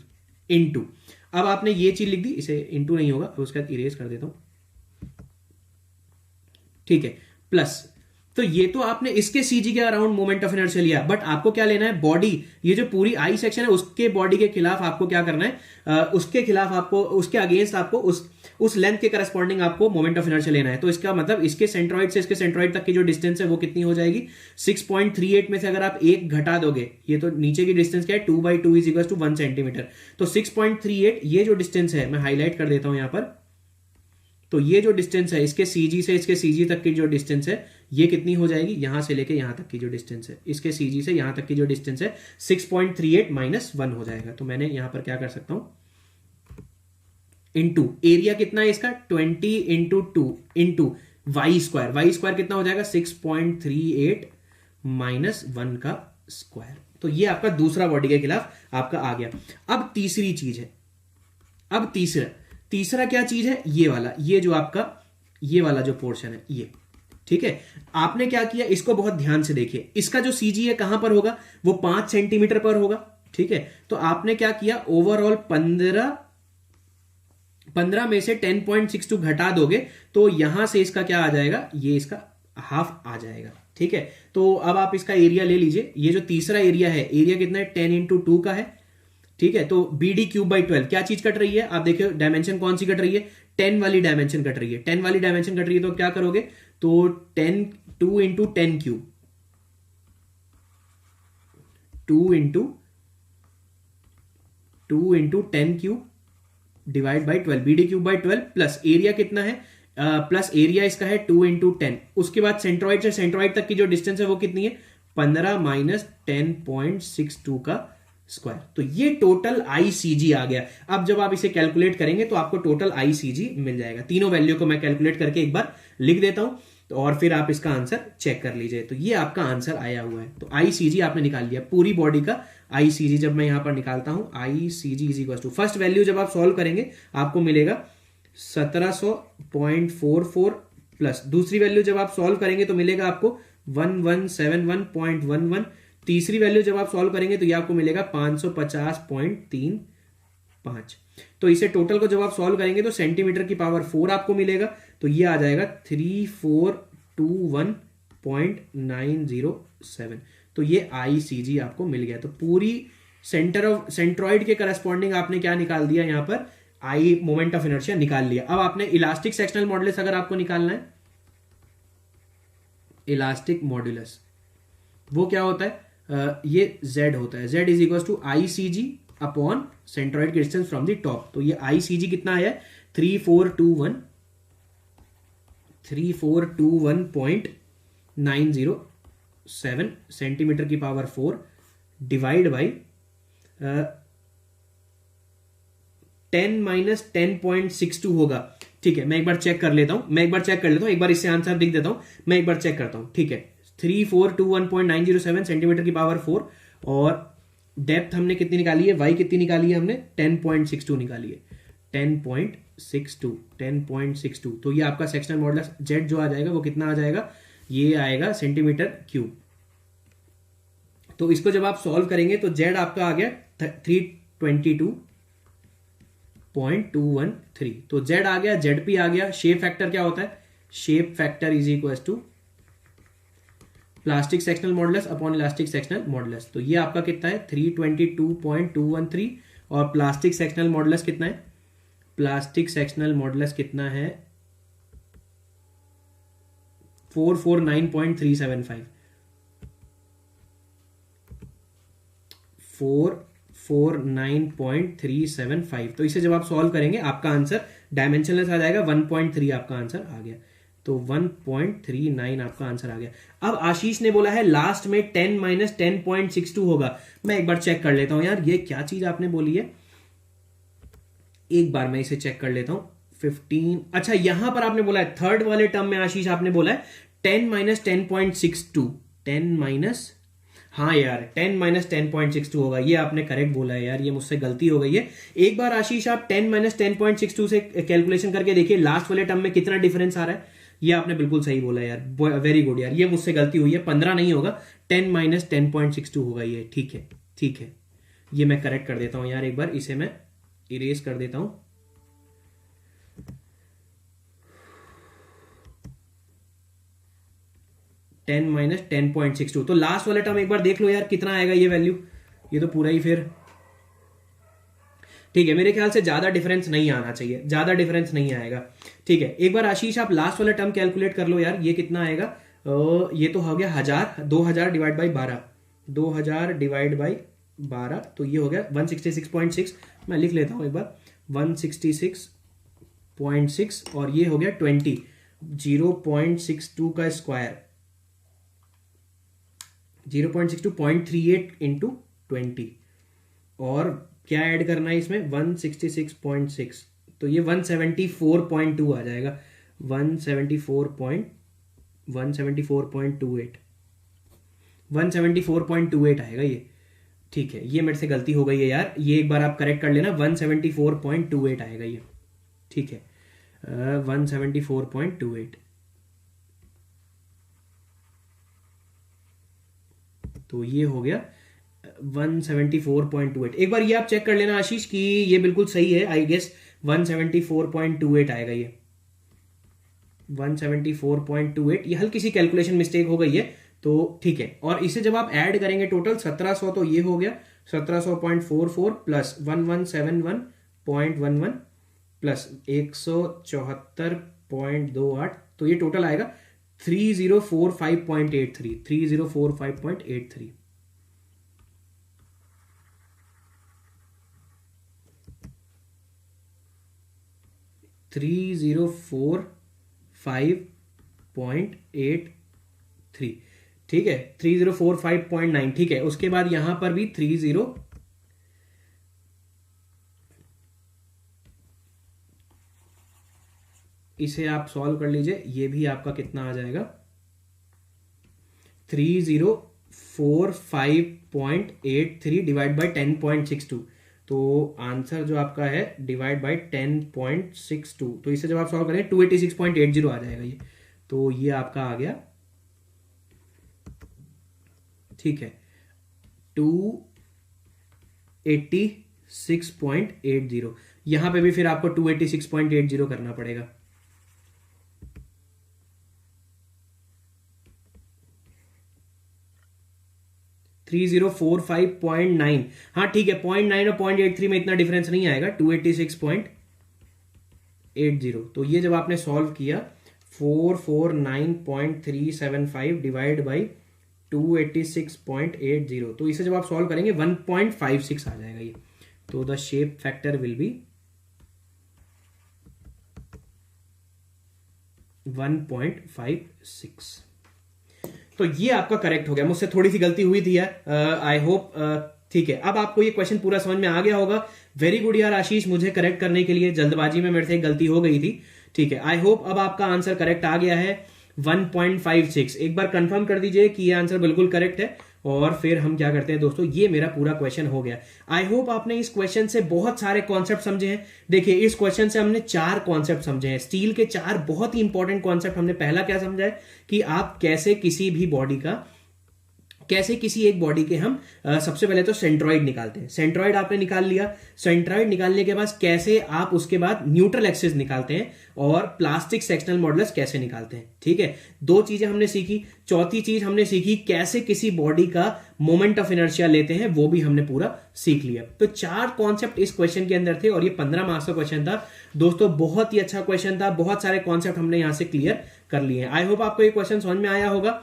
into, अब आपने ये चीज लिख दी, इसे इंटू नहीं होगा, उसके बाद इरेज कर देता हूं, ठीक है, प्लस तो ये तो आपने इसके सीजी के अराउंड मोमेंट ऑफ इनर्शिया लिया, बट आपको क्या लेना है, बॉडी, ये जो पूरी आई सेक्शन है उसके बॉडी के खिलाफ आपको क्या करना है, उसके खिलाफ आपको, उसके अगेंस्ट आपको उस लेंथ के करस्पॉन्डिंग आपको मोमेंट ऑफ इनर्शिया लेना है। तो इसका मतलब इसके सेंट्रॉइड से इसके सेंट्रॉइड तक की जो डिस्टेंस है वो कितनी हो जाएगी, 6.38 में से अगर आप एक घटा दोगे, ये तो नीचे की डिस्टेंस क्या है, 2/2 इज इक्वल टू 1 सेंटीमीटर, तो 6.38 ये जो डिस्टेंस है, मैं हाईलाइट कर देता हूं यहां पर, तो ये जो डिस्टेंस है इसके सीजी से इसके सीजी तक की जो डिस्टेंस है ये कितनी हो जाएगी, यहां से लेके यहां तक की जो डिस्टेंस है, इसके सीजी से यहां तक की जो डिस्टेंस है 6.38 माइनस 1 हो जाएगा। तो मैंने यहां पर क्या कर सकता हूं, इंटू एरिया कितना है इसका 20 इंटू 2 इंटू वाई स्क्वायर कितना हो जाएगा 6.38 माइनस 1 का स्क्वायर। तो ये आपका दूसरा बॉडी के खिलाफ आपका आ गया। अब तीसरी चीज है, अब तीसरा क्या चीज है, ये वाला, ये जो आपका ये वाला जो पोर्शन है ये, ठीक है। आपने क्या किया, इसको बहुत ध्यान से देखिए, इसका जो सीजी है कहां पर होगा, वो 5 सेंटीमीटर पर होगा, ठीक है। तो आपने क्या किया, ओवरऑल 15 में से 10.62 घटा दोगे तो यहां से इसका क्या आ जाएगा, ये इसका हाफ आ जाएगा, ठीक है। तो अब आप इसका एरिया ले लीजिए, ये जो तीसरा एरिया है, एरिया कितना है 10 इंटू 2 का है, ठीक है। तो BD³/12 क्या चीज कट रही है, आप देखिए डायमेंशन कौन सी कट रही है, 10 वाली डायमेंशन कट रही है, 10 वाली डायमेंशन कट रही है, तो क्या करोगे, तो 10 2 into 10 cube, 2 into 10 cube divide by 12, BD³/12 plus area कितना है, प्लस एरिया इसका है 2 इंटू 10, उसके बाद सेंट्रॉइड से सेंट्रॉइड तक की जो डिस्टेंस है वो कितनी है 15 माइनस 10.62 का स्क्वायर। तो ये टोटल आईसीजी आ गया। अब जब आप इसे कैलकुलेट करेंगे तो आपको टोटल आईसीजी मिल जाएगा। तीनों वैल्यू को मैं कैलकुलेट करके एक बार लिख देता हूं, तो और फिर आप इसका आंसर चेक कर लीजिए। तो ये आपका आंसर आया हुआ है। तो आईसीजी आपने निकाल लिया, पूरी बॉडी का आईसीजी जब मैं यहां पर निकालता हूं, ICG is equal to, first value जब आप सॉल्व करेंगे आपको मिलेगा 1700.44 प्लस दूसरी वैल्यू जब आप सॉल्व करेंगे तो मिलेगा आपको 1171.11, तीसरी वैल्यू जब आप सॉल्व करेंगे तो ये आपको मिलेगा 550.35। तो इसे टोटल को जब आप सॉल्व करेंगे तो सेंटीमीटर की पावर 4 आपको मिलेगा, तो ये आ जाएगा 3421.907। तो ये आईसीजी आपको मिल गया। तो पूरी सेंट्रॉइड के करस्पॉन्डिंग आपने क्या निकाल दिया, यहां पर आई मोमेंट ऑफ इनर्शिया निकाल लिया। अब आपने इलास्टिक सेक्शनल मॉडुलस अगर आपको निकालना है, इलास्टिक मॉडुलस वो क्या होता है, ये Z होता है, Z is equal to ICG upon centroid की डिस्टेंस फ्रॉम द टॉप। तो ये आईसीजी कितना है 3421.907 सेंटीमीटर की पावर 4 डिवाइड बाई 10 माइनस 10.62 होगा, ठीक है। मैं एक बार चेक कर लेता हूं, एक बार इससे आंसर लिख देता हूं, मैं एक बार चेक करता हूं, ठीक है। 3421.907 सेंटीमीटर की पावर 4 और डेप्थ हमने कितनी निकाली है, वाई कितनी निकाली है हमने 10.62 निकाली है, 10.62। तो ये आपका सेक्शनल मॉडुलस जेड जो आ जाएगा वो कितना आ जाएगा, ये आएगा सेंटीमीटर क्यूब। तो इसको जब आप सॉल्व करेंगे तो जेड आपका आ गया 322.213। तो जेड आ गया, जेड पी आ गया। शेप फैक्टर क्या होता है, shape factor is equal to plastic sectional modulus upon elastic sectional modulus. तो ये आपका कितना है 322.213 और प्लास्टिक सेक्शनल मॉडुलस कितना है, प्लास्टिक सेक्शनल मॉडुलस कितना है 449.375, 449.375। तो इसे जब आप सॉल्व करेंगे आपका आंसर डायमेंशनलेस आ जाएगा, 1.3 आपका आंसर आ गया। तो 1.39 आपका आंसर आ गया। अब आशीष ने बोला है लास्ट में 10 माइनस 10.62 होगा। मैं एक बार चेक कर लेता हूं यार, ये क्या चीज आपने बोली है, एक बार मैं इसे चेक कर लेता हूं। 15, अच्छा यहां पर आपने बोला है थर्ड वाले टर्म में आशीष आपने बोला है 10 माइनस 10.62, 10 माइनस, हाँ यार 10 माइनस 10.62 होगा, ये आपने करेक्ट बोला है यार, ये मुझसे गलती हो गई है। एक बार आशीष आप 10 माइनस 10.62 से कैलकुलेशन करके देखिए लास्ट वाले टर्म में कितना डिफरेंस आ रहा है। ये आपने बिल्कुल सही बोला यार, वेरी गुड यार, ये मुझसे गलती हुई है, 15 नहीं होगा 10 माइनस 10.62 होगा ये, ठीक है ठीक है। ये मैं करेक्ट कर देता हूं यार, एक बार इसे मैं इरेज कर देता हूं। 10 माइनस 10.62। तो लास्ट वाला टर्म एक बार देख लो यार कितना आएगा ये वैल्यू, ये तो पूरा ही फिर ठीक है, मेरे ख्याल से ज्यादा डिफरेंस नहीं आना चाहिए, ज्यादा डिफरेंस नहीं आएगा। ठीक है, एक बार आशीष आप लास्ट वाला टर्म कैलकुलेट कर लो यार, ये कितना आएगा। ये तो हो गया 1000, 2000 डिवाइड बाई 12, 2000 डिवाइड बाई 12, तो ये हो गया 166.6। मैं लिख लेता हूं एक बार, 166.6 और ये हो गया 20, 0.62 का स्क्वायर, 0.62.38 इंटू 20, और क्या ऐड करना है इसमें 166.6, तो ये 174.2 आ जाएगा, 174.28 आएगा ये। ठीक है, ये मेरे से गलती हो गई है यार, ये एक बार आप करेक्ट कर लेना, 174.28 आएगा ये। ठीक है, 174.28, तो ये हो गया 174.28। एक बार ये आप चेक कर लेना आशीष कि ये बिल्कुल सही है, आई गेस 174.28 आएगा ये, 174.28। ये हल्की सी कैलकुलेशन मिस्टेक हो गई है, तो ठीक है। और इसे जब आप ऐड करेंगे टोटल 1700, तो ये हो गया 1700.44 प्लस 1171.11 प्लस 174.28, तो ये टोटल आएगा 3045.83, 3045.83। 3045.83, ठीक है, 3045.9, ठीक है। उसके बाद यहां पर भी 30, इसे आप सॉल्व कर लीजिए, ये भी आपका कितना आ जाएगा 3045.83 डिवाइड बाई 10.62, तो आंसर जो आपका है डिवाइड बाई 10.62, तो इसे जब आप सॉल्व करें 286.80 आ जाएगा ये, तो ये आपका आ गया, ठीक है, 286.80। यहां पे भी फिर आपको 286.80 करना पड़ेगा। $3045.9, हाँ ठीक है, 0.9 और 0.83 में इतना डिफरेंस नहीं आएगा, 286.80। तो ये जब आपने सॉल्व किया 449.375 डिवाइड बाई 286.80, तो इसे जब आप सॉल्व करेंगे 1.56 आ जाएगा ये, तो the shape factor will be 1.56। तो ये आपका करेक्ट हो गया, मुझसे थोड़ी सी गलती हुई थी यार, आई होप ठीक है। अब आपको ये क्वेश्चन पूरा समझ में आ गया होगा। वेरी गुड यार आशीष, मुझे करेक्ट करने के लिए जल्दबाजी में मेरे से एक गलती हो गई थी। ठीक है, आई होप अब आपका आंसर करेक्ट आ गया है 1.56। एक बार कंफर्म कर दीजिए कि ये आंसर बिल्कुल करेक्ट है, और फिर हम क्या करते हैं दोस्तों, ये मेरा पूरा क्वेश्चन हो गया। आई होप आपने इस क्वेश्चन से बहुत सारे कॉन्सेप्ट समझे हैं। देखिए, इस क्वेश्चन से हमने 4 कॉन्सेप्ट समझे हैं, स्टील के 4 बहुत ही इंपॉर्टेंट कॉन्सेप्ट। हमने पहला क्या समझा है कि आप कैसे किसी भी बॉडी का, कैसे किसी एक बॉडी के हम सबसे पहले तो सेंट्रॉइड निकालते हैं, सेंट्रॉइड आपने निकाल लिया। सेंट्रॉइड निकालने के बाद कैसे आप उसके बाद न्यूट्रल एक्सिस निकालते हैं, और प्लास्टिक सेक्शनल मॉडुलस कैसे निकालते हैं। ठीक है, 2 चीजें हमने सीखी। चौथी चीज हमने सीखी कैसे किसी बॉडी का मोमेंट ऑफ इनर्शिया लेते हैं, वो भी हमने पूरा सीख लिया। तो 4 कॉन्सेप्ट इस क्वेश्चन के अंदर थे, और ये 15 मार्क्स का क्वेश्चन था दोस्तों। बहुत ही अच्छा क्वेश्चन था, बहुत सारे कॉन्सेप्ट हमने यहां से क्लियर कर लिए। आई होप आपको ये क्वेश्चन समझ में आया होगा।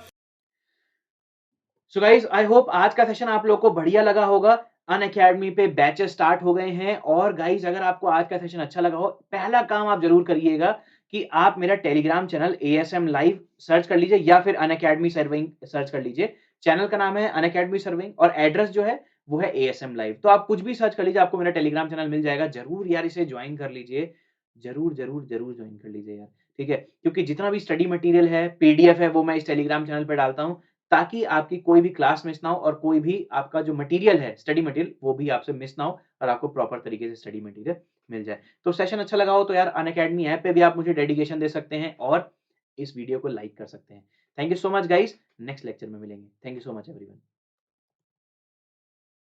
सो गाइज, आई होप आज का सेशन आप लोग को बढ़िया लगा होगा। अनअकैडमी पे बैचेस स्टार्ट हो गए हैं, और गाइज अगर आपको आज का सेशन अच्छा लगा हो, पहला काम आप जरूर करिएगा कि आप मेरा Telegram channel ASM live search कर लीजिए, या फिर अनअकैडमी सर्विंग सर्च कर लीजिए। चैनल का नाम है अनअकैडमी सर्विंग, और एड्रेस जो है वो है ASM लाइव। तो आप कुछ भी सर्च कर लीजिए, आपको मेरा टेलीग्राम चैनल मिल जाएगा। जरूर यार इसे ज्वाइन कर लीजिए, जरूर जरूर जरूर ज्वाइन कर लीजिए यार, ठीक है। क्योंकि जितना भी स्टडी मटेरियल है, PDF है, वो मैं इस टेलीग्राम चैनल पे डालता हूँ, ताकि आपकी कोई भी क्लास मिस ना हो, और कोई भी आपका जो मटेरियल है, स्टडी मटेरियल, वो भी आपसे मिस ना हो, और आपको प्रॉपर तरीके से स्टडी मटेरियल मिल जाए। तो सेशन अच्छा लगा हो तो यार अनअकैडमी ऐप पे भी आप मुझे डेडिकेशन दे सकते हैं, और इस वीडियो को लाइक कर सकते हैं। Thank you so much guys, next lecture में मिलेंगे। Thank you so much everyone.